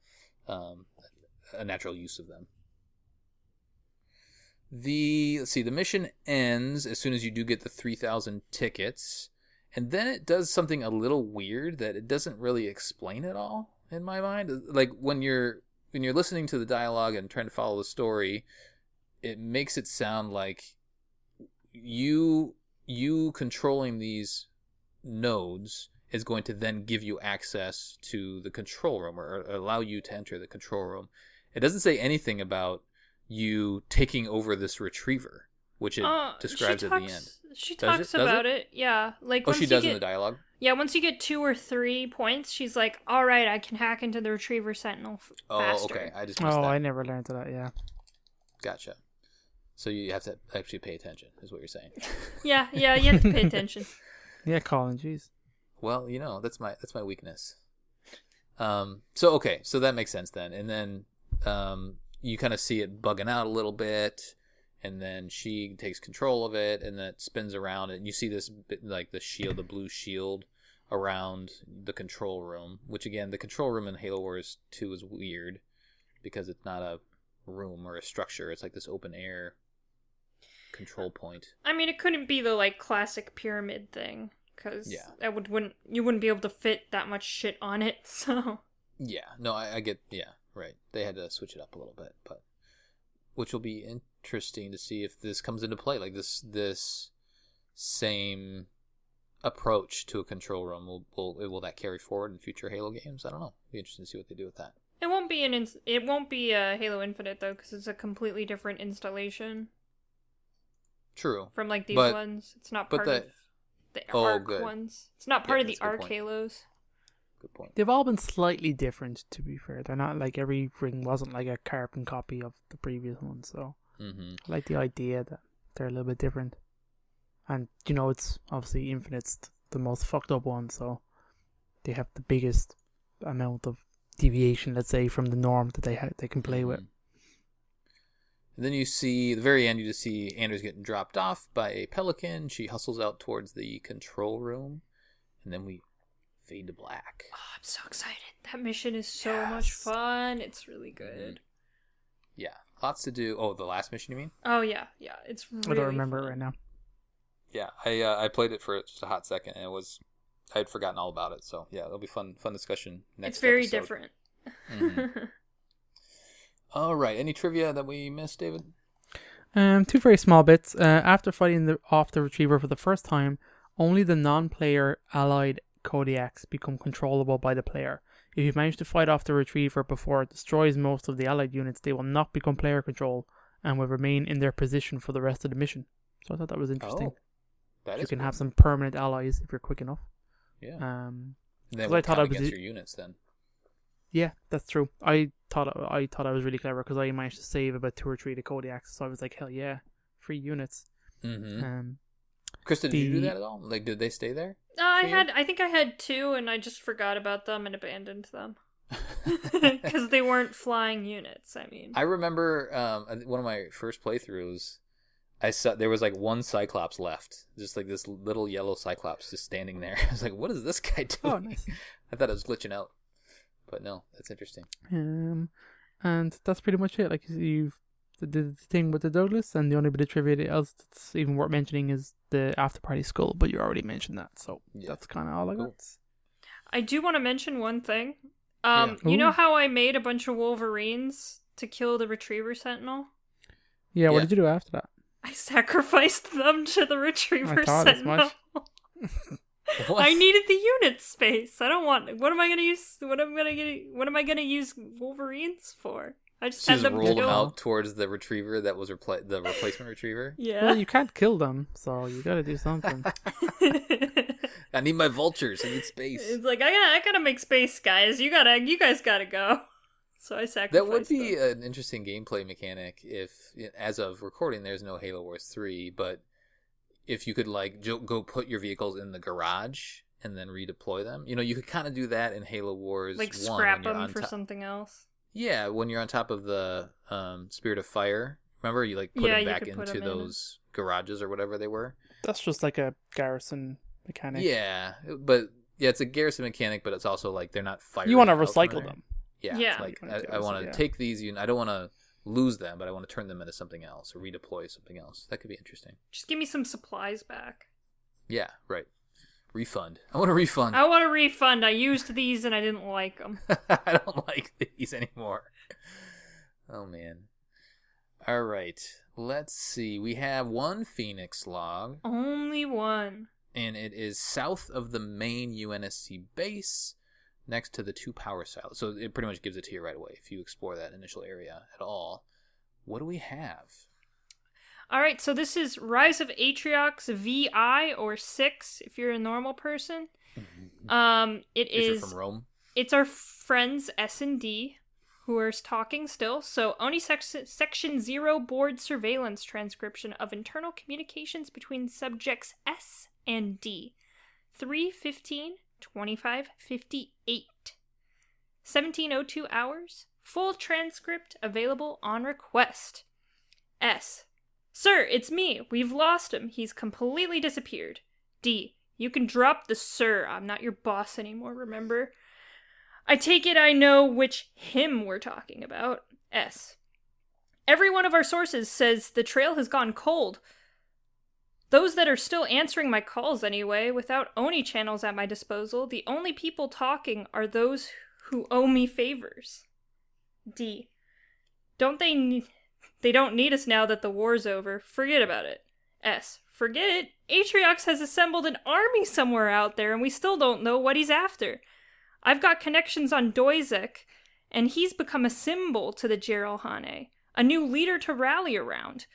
use of them. Let's see, the mission ends as soon as you do get the 3,000 tickets, and then it does something a little weird that it doesn't really explain at all in my mind. Like when you're listening to the dialogue and trying to follow the story, it makes it sound like you controlling these nodes is going to then give you access to the control room or allow you to enter the control room. It doesn't say anything about you taking over this retriever, which it describes at the end. She talks about it. Yeah. Like she does in the dialogue? Yeah, once you get 2 or 3 points, she's like, all right, I can hack into the retriever sentinel faster. Oh, okay. I just missed that. I never learned that, yeah. Gotcha. So you have to actually pay attention, is what you're saying. Yeah, you have to pay attention. Yeah, Colin, jeez. Well, that's my weakness. So that makes sense then. And then you kind of see it bugging out a little bit, and then she takes control of it, and then it spins around, and you see this like the blue shield around the control room. Which again, the control room in Halo Wars 2 is weird because it's not a room or a structure. It's like this open air control point. I mean, it couldn't be the like classic pyramid thing because you wouldn't be able to fit that much shit on it. So yeah, no, I get, yeah, right. They had to switch it up a little bit, but which will be interesting to see if this comes into play. Like this same approach to a control room will that carry forward in future Halo games? I don't know. It'll be interesting to see what they do with that. It won't be a Halo Infinite though, because it's a completely different installation. True. From like these ones, it's not part of the Arc ones. It's not part of the Arc Halos. Good point. They've all been slightly different, to be fair. They're not like every ring wasn't like a carbon copy of the previous one, so I like the idea that they're a little bit different. And it's obviously Infinite's the most fucked up one, so they have the biggest amount of deviation, let's say, from the norm that they can play with. And then you see, at the very end, you just see Anders getting dropped off by a pelican. She hustles out towards the control room, and then we fade to black. Oh, I'm so excited. That mission is so much fun. It's really good. Yeah, lots to do. Oh, the last mission, you mean? Oh, yeah. It's really I don't remember fun. it right now. Yeah, I played it for just a hot second, and I had forgotten all about it. So, yeah, it'll be fun discussion next It's very episode. different. All right. Any trivia that we missed, David? 2 very small bits. After fighting off the retriever for the first time, only the non-player allied Kodiaks become controllable by the player. If you manage to fight off the retriever before it destroys most of the allied units, they will not become player control and will remain in their position for the rest of the mission. So I thought that was interesting. You can have some permanent allies if you're quick enough. Yeah. Then we'll count against your units then. Yeah, that's true. I thought I was really clever because I managed to save about 2 or 3 of the Kodiaks, so I was like, hell yeah, 3 units. Krista, did you do that at all? Like, did they stay there? I think I had 2, and I just forgot about them and abandoned them because they weren't flying units. I mean, I remember one of my first playthroughs. I saw there was like one Cyclops left, just like this little yellow Cyclops just standing there. I was like, "What is this guy doing?" Oh, nice. I thought it was glitching out, but no, that's interesting. And that's pretty much it. Like you've the thing with the Douglas, and the only bit of trivia else that's even worth mentioning is the after party skull. But you already mentioned that, so that's kind of all I got. I do want to mention one thing. Yeah. You know Ooh. how I made a bunch of Wolverines to kill the Retriever Sentinel? Yeah, what Yeah. did you do after that? I sacrificed them to the Retriever I thought as Sentinel. much. What? I needed the unit space. I don't want. What am I gonna use? What am I gonna use Wolverines for? I just had Just them rolled them kill. out towards the retriever that was the replacement retriever. Yeah. Well, you can't kill them, so you gotta do something. I need my vultures. I need space. It's like I gotta make space, guys. You guys gotta go. So I sacrificed. That would be them. an interesting gameplay mechanic if, as of recording, there's no Halo Wars 3, but if you could like go put your vehicles in the garage and then redeploy them. You know, you could kind of do that in Halo Wars Like 1 scrap when you're them on for top. something else. Yeah, when you're on top of the Spirit of Fire. Remember, you like put Yeah, them you back could put into 'em in. those garages or whatever they were. That's just like a garrison mechanic. Yeah, but yeah, it's a garrison mechanic, but it's also like they're not firing. You want to out from recycle there. them. Yeah, Yeah. like You wanna do I want to yeah. take these. I don't want to lose them, but I want to turn them into something else or redeploy something else. That could be interesting. Just give me some supplies back. Yeah, right. Refund. I want a refund. I want a refund. I used these and I didn't like them. I don't like these anymore. Oh man. All right. Let's see. We have one Phoenix log, Only one. and it is south of the main UNSC base, next to the 2 power silos. So it pretty much gives it to you right away if you explore that initial area at all. What do we have? All right, so this is Rise of Atriox VI or 6 if you're a normal person. It If you're is from Rome. it's our friends S&D who are talking still. So Oni Section 0 board surveillance transcription of internal communications between subjects S and D. 3:15:25:58. 17:02 hours. Full transcript available on request. S. Sir, it's me. We've lost him. He's completely disappeared. D. You can drop the sir. I'm not your boss anymore, remember? I take it I know which him we're talking about. S. Every one of our sources says the trail has gone cold. Those that are still answering my calls anyway, without Oni channels at my disposal, the only people talking are those who owe me favors. D. They don't need us now that the war's over. Forget about it. S. Forget it. Atriox has assembled an army somewhere out there, and we still don't know what he's after. I've got connections on Doizek, and he's become a symbol to the Geralhane, a new leader to rally around.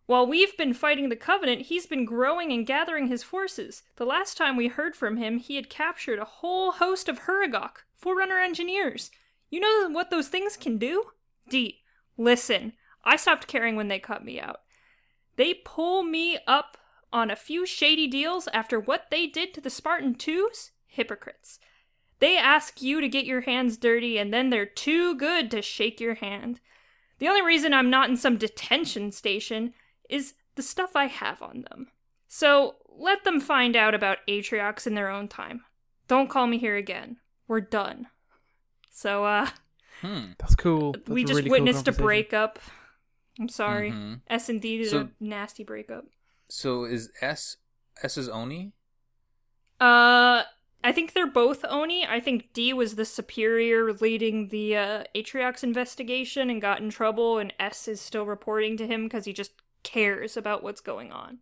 While we've been fighting the Covenant, he's been growing and gathering his forces. The last time we heard from him, he had captured a whole host of Huragok, Forerunner engineers. You know what those things can do? D. Listen, I stopped caring when they cut me out. They pull me up on a few shady deals after what they did to the Spartan 2s? Hypocrites. They ask you to get your hands dirty, and then they're too good to shake your hand. The only reason I'm not in some detention station is the stuff I have on them. So, let them find out about Atriox in their own time. Don't call me here again. We're done. So, That's cool. That's we a just really cool witnessed a conversation. breakup. I'm sorry. Mhm. S&D did So- a nasty breakup. So is S's Oni? I think they're both Oni. I think D was the superior leading the Atriox investigation and got in trouble, and S is still reporting to him because he just cares about what's going on.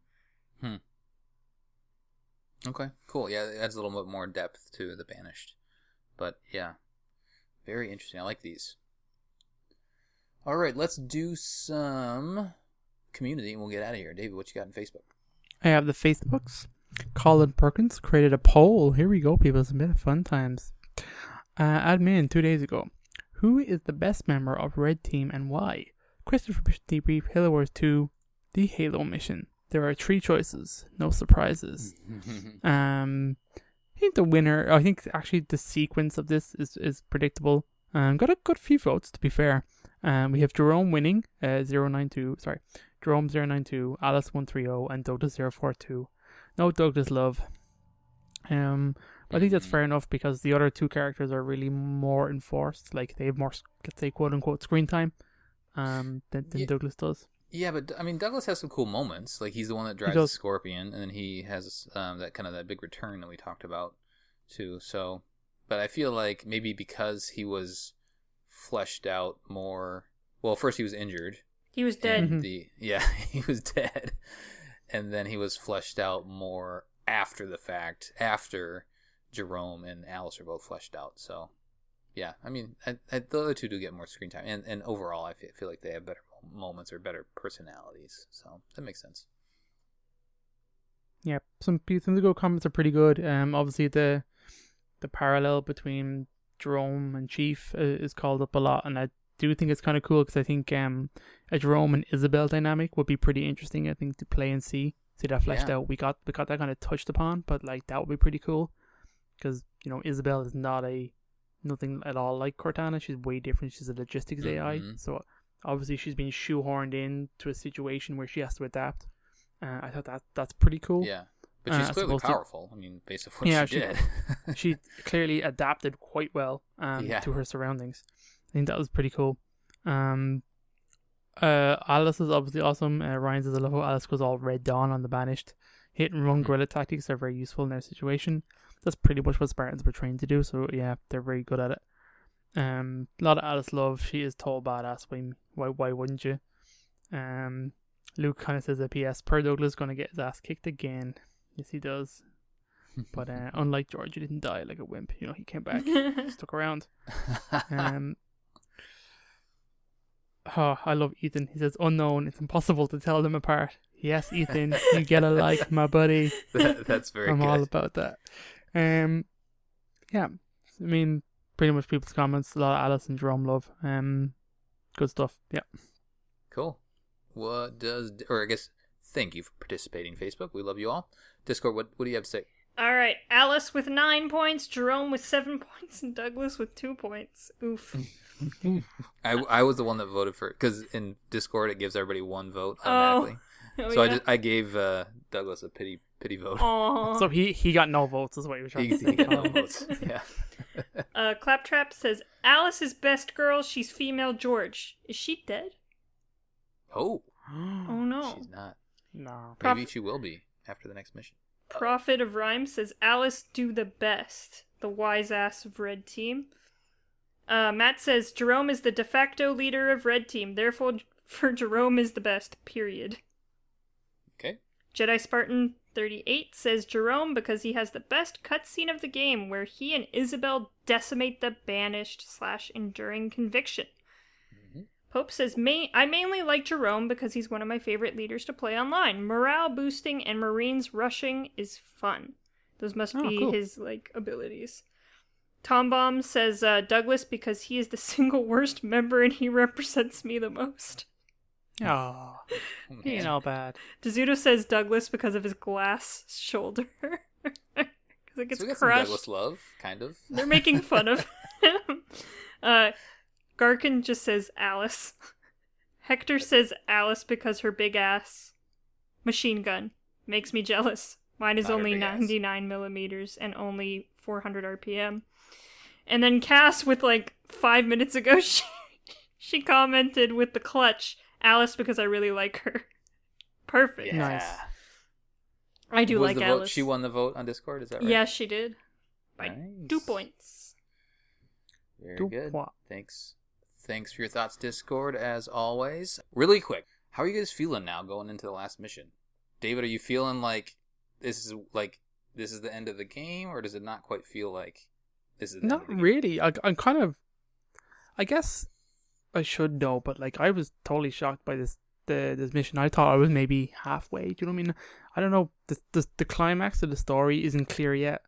Okay, cool. Yeah, it adds a little bit more depth to the Banished. But yeah, very interesting. I like these. All right, let's do some community and we'll get out of here. David, what you got on Facebook? I have the Facebooks. Colin Perkins created a poll. Here we go, people. It's a bit of fun times. Admin 2 days ago. Who is the best member of Red Team and why? Question for Mission Debrief, Halo Wars 2, the Halo mission. There are 3 choices. No surprises. I think the winner, I think actually the sequence of this is predictable. Got a good few votes, to be fair. We have Jerome winning, 092, sorry, Jerome 092, Alice 130, and Douglas 042. No Douglas love. But I think that's fair enough because the other 2 characters are really more enforced. Like they have more, let's say, quote unquote, screen time than Douglas does. Yeah, but I mean, Douglas has some cool moments. Like he's the one that drives the Scorpion, and then he has that big return that we talked about too. So but I feel like maybe because he was fleshed out more. Well, first he was injured. He was dead. And he was dead, and then he was fleshed out more after the fact. After Jerome and Alice are both fleshed out, so yeah. I mean, the other two do get more screen time, and overall, I feel like they have better moments or better personalities. So that makes sense. Yeah, some of the good comments are pretty good. Obviously the parallel between Jerome and Chief is called up a lot, and I do think it's kind of cool because I think a Jerome and Isabel dynamic would be pretty interesting. I think to play and see that fleshed out. We got that kind of touched upon, but like that would be pretty cool because Isabel is nothing at all like Cortana. She's way different. She's a logistics AI, so obviously she's been shoehorned into a situation where she has to adapt. I thought that's pretty cool. Yeah, but she's clearly powerful. I mean, based on what she did. She clearly adapted quite well to her surroundings. I think that was pretty cool. Alice is obviously awesome. Ryan says, I love how Alice goes all Red Dawn on the Banished. Hit and run guerrilla tactics are very useful in their situation. That's pretty much what Spartans were trained to do, so yeah, they're very good at it. A lot of Alice love. She is total badass. Why wouldn't you? Luke kind of says a PS, Per Douglas going to get his ass kicked again. Yes, he does. But unlike George, he didn't die like a wimp. He came back, stuck around. I love Ethan. He says, unknown, it's impossible to tell them apart. Yes, Ethan, you get a like, my buddy. That's very good. I'm all about that. Yeah, I mean, pretty much people's comments, a lot of Alice and Jerome love. Good stuff, yeah. Cool. Thank you for participating, Facebook. We love you all. Discord, what do you have to say? All right, Alice with 9 points, Jerome with 7 points, and Douglas with 2 points. Oof. I was the one that voted for it, because in Discord it gives everybody one vote automatically. So yeah. I gave Douglas a pity vote. Aww. So he got no votes, is what you were trying to say. He got no votes, yeah. Claptrap says, Alice is best girl, she's female George. Is she dead? Oh. Oh no. She's not. No. Maybe she will be after the next mission. Prophet of Rhyme says, Alice do the best. The wise ass of Red Team. Matt says, Jerome is the de facto leader of Red Team. Therefore, Jerome is the best, period. Okay. Jedi Spartan 38 says Jerome because he has the best cutscene of the game where he and Isabel decimate the banished / enduring conviction. Pope says, I mainly like Jerome because he's one of my favorite leaders to play online. Morale boosting and Marines rushing is fun. Those must be his abilities. Tom Bomb says Douglas because he is the single worst member and he represents me the most. Oh, he ain't all bad. Dezuto says Douglas because of his glass shoulder. Because it gets crushed. Some Douglas love, kind of. They're making fun of him. Garkin just says Alice. Hector says Alice because her big ass machine gun makes me jealous. Mine is only 99 millimeters and only 400 RPM. And then Cass, with 5 minutes ago, she commented with the clutch, Alice because I really like her. Perfect. Yeah. Nice. I do like Alice. She won the vote on Discord, is that right? Yeah, she did. By 2 points. Very good. Thanks for your thoughts, Discord, as always. Really quick, how are you guys feeling now going into the last mission? David, are you feeling like this is the end of the game, or does it not quite feel like this is the end of the game? Not really. I'm kind of... I guess I should know, but I was totally shocked by this mission. I thought I was maybe halfway. Do you know what I mean? I don't know. The climax of the story isn't clear yet.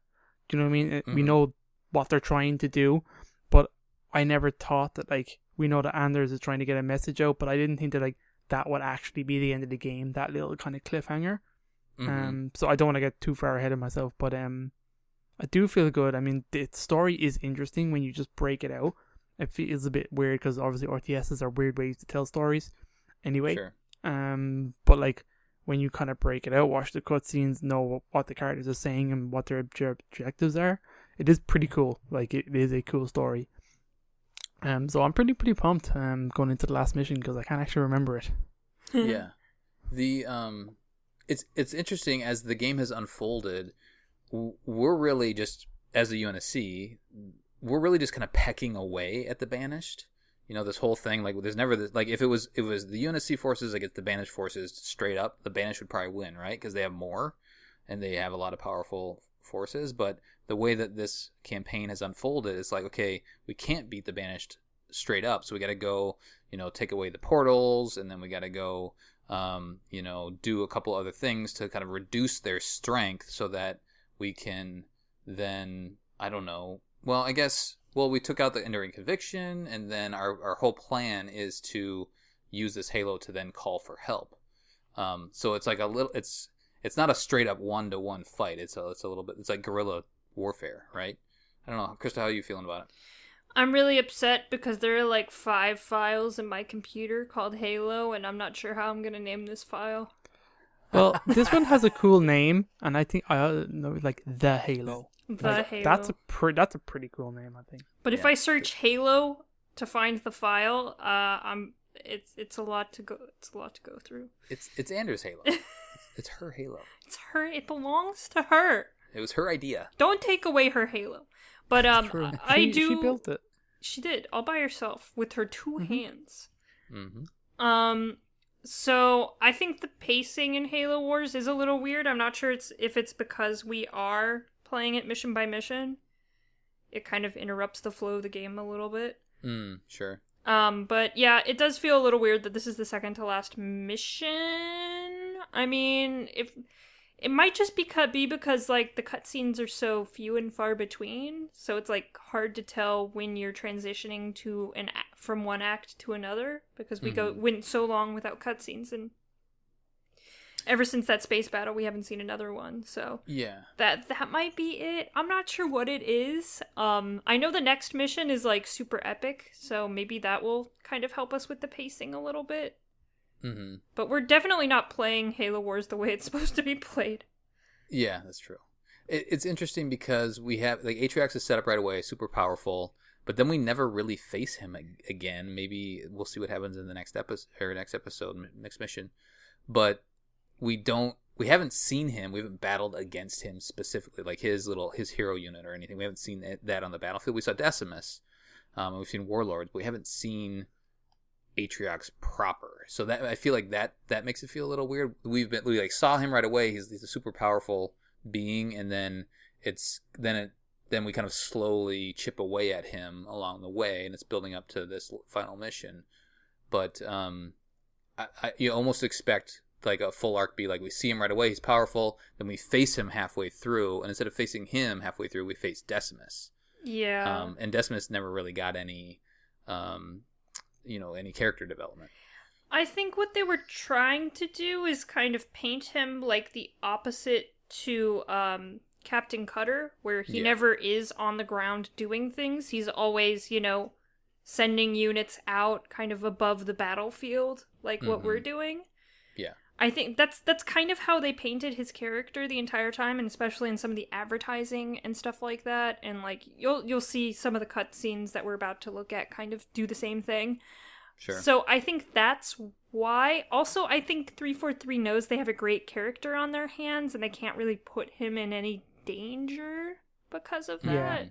Do you know what I mean? We know what they're trying to do, but I never thought that we know that Anders is trying to get a message out, but I didn't think that that would actually be the end of the game. That little kind of cliffhanger. So I don't want to get too far ahead of myself, but I do feel good. I mean, the story is interesting when you just break it out. It feels a bit weird because obviously RTSs are weird ways to tell stories. Anyway, sure. But when you kind of break it out, watch the cutscenes, know what the characters are saying and what their objectives are, it is pretty cool. It is a cool story. So I'm pretty pumped going into the last mission because I can't actually remember it. Yeah, it's interesting as the game has unfolded. We're really just as the UNSC, we're really just kind of pecking away at the Banished. This whole thing, like, there's never this, like, if it was the UNSC forces against the Banished forces straight up, the Banished would probably win, right? Because they have more, and they have a lot of powerful forces. But the way that this campaign has unfolded, it's like, okay, we can't beat the Banished straight up, so we got to go, take away the portals, and then we got to go, do a couple other things to kind of reduce their strength so that we can then, I don't know, well, I guess... Well, we took out the Enduring Conviction, and then our whole plan is to use this Halo to then call for help. So it's like it's not a straight up 1-to-1 fight. It's a little bit, it's like guerrilla warfare, right? I don't know, Krista, how are you feeling about it? I'm really upset because there are like 5 files in my computer called Halo, and I'm not sure how I'm gonna name this file. Well, this one has a cool name, and I think I know, like, the Halo. Halo. That's a pretty cool name, I think. But if I search Halo to find the file, it's a lot to go. It's a lot to go through. It's Andrew's Halo. It's her Halo. It's her. It belongs to her. It was her idea. Don't take away her Halo. But True. I do. She built it. She did all by herself with her 2 hands. Mm-hmm. So I think the pacing in Halo Wars is a little weird. I'm not sure if it's because we are playing it mission by mission. It kind of interrupts the flow of the game a little bit. Sure. But yeah, it does feel a little weird that this is the second to last mission. I mean, if it might just be because like the cutscenes are so few and far between, so it's like hard to tell when you're transitioning to from one act to another, because we went so long without cutscenes, and ever since that space battle, we haven't seen another one. So yeah, that might be it. I'm not sure what it is. I know the next mission is like super epic, so maybe that will kind of help us with the pacing a little bit. Mm-hmm. But we're definitely not playing Halo Wars the way it's supposed to be played. Yeah, that's true. It's interesting because we have, like, Atriox is set up right away, super powerful, but then we never really face him again. Maybe we'll see what happens in the next episode, next mission. But we haven't seen him. We haven't battled against him specifically, like his hero unit or anything. We haven't seen that on the battlefield. We saw Decimus, and we've seen Warlords, but we haven't seen Atriox proper. So that, I feel like that makes it feel a little weird. We like saw him right away. He's a super powerful being, and then we kind of slowly chip away at him along the way, and it's building up to this final mission. But you almost expect like a full arc be like, we see him right away, he's powerful, then we face him halfway through, and instead of facing him halfway through, we face Decimus. Yeah. And Decimus never really got any any character development. I think what they were trying to do is kind of paint him like the opposite to Captain Cutter, where he never is on the ground doing things. He's always, sending units out kind of above the battlefield, like what we're doing. Yeah. I think that's kind of how they painted his character the entire time, and especially in some of the advertising and stuff like that. And like you'll see some of the cutscenes that we're about to look at kind of do the same thing. Sure. So I think that's why. Also, I think 343 knows they have a great character on their hands, and they can't really put him in any danger because of that. Yeah.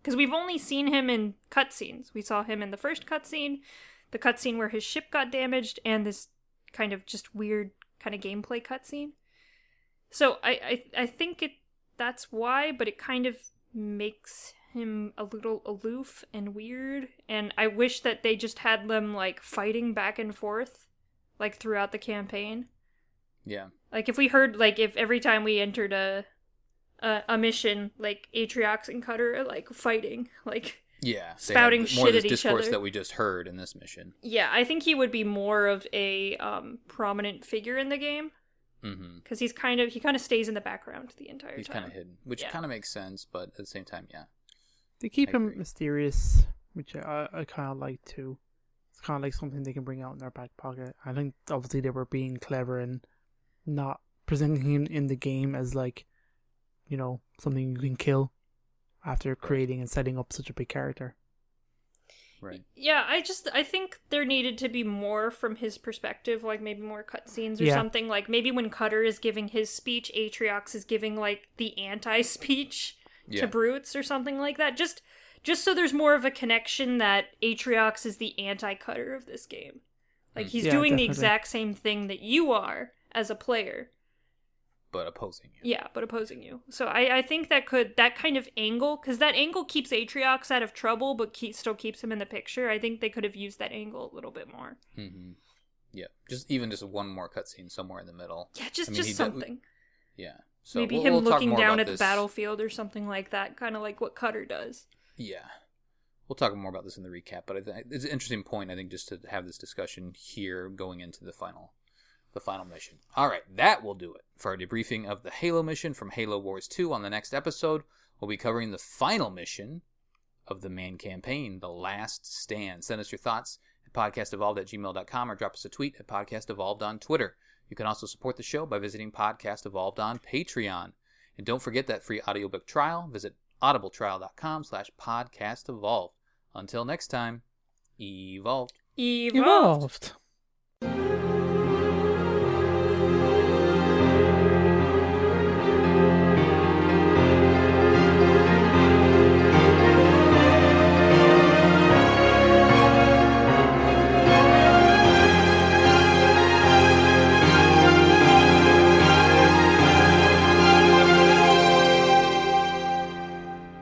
Because we've only seen him in cutscenes. We saw him in the first cutscene, the cutscene where his ship got damaged, and this kind of just weird kind of gameplay cutscene. So I think that's why, but it kind of makes him a little aloof and weird, and I wish that they just had them like fighting back and forth like throughout the campaign. Yeah. Like if we heard, like if every time we entered a mission, like Atriox and Cutter are like fighting, like spouting shit at each other. That we just heard in this mission. Yeah, I think he would be more of a prominent figure in the game. Because he kind of stays in the background the entire time. He's kind of hidden, which kind of makes sense, but at the same time, yeah. They keep him mysterious, which I kind of like too. It's kind of like something they can bring out in their back pocket. I think obviously they were being clever and not presenting him in the game as like, something you can kill after creating and setting up such a big character. Right. Yeah, I think there needed to be more from his perspective, like maybe more cutscenes or something. Like maybe when Cutter is giving his speech, Atriox is giving like the anti-speech to brutes or something like that. Just so there's more of a connection that Atriox is the anti-cutter of this game. Like, he's doing definitely. the exact same thing that you are as a player. But opposing you. Yeah, but opposing you. So I think that kind of angle, because that angle keeps Atriox out of trouble, but still keeps him in the picture. I think they could have used that angle a little bit more. Mm-hmm. Yeah, just one more cutscene somewhere in the middle. Yeah, just something. Yeah. So maybe him looking down at the battlefield or something like that, kind of like what Cutter does. Yeah. We'll talk more about this in the recap, but it's an interesting point, I think, just to have this discussion here going into the final mission. All right, that will do it for our debriefing of the Halo mission from Halo Wars 2. On the next episode, we'll be covering the final mission of the main campaign, The Last Stand. Send us your thoughts at podcastevolved@gmail.com or drop us a tweet at podcastevolved on Twitter. You can also support the show by visiting Podcast Evolved on Patreon. And don't forget that free audiobook trial. Visit audibletrial.com/podcastevolved. Until next time, evolved. Evolved.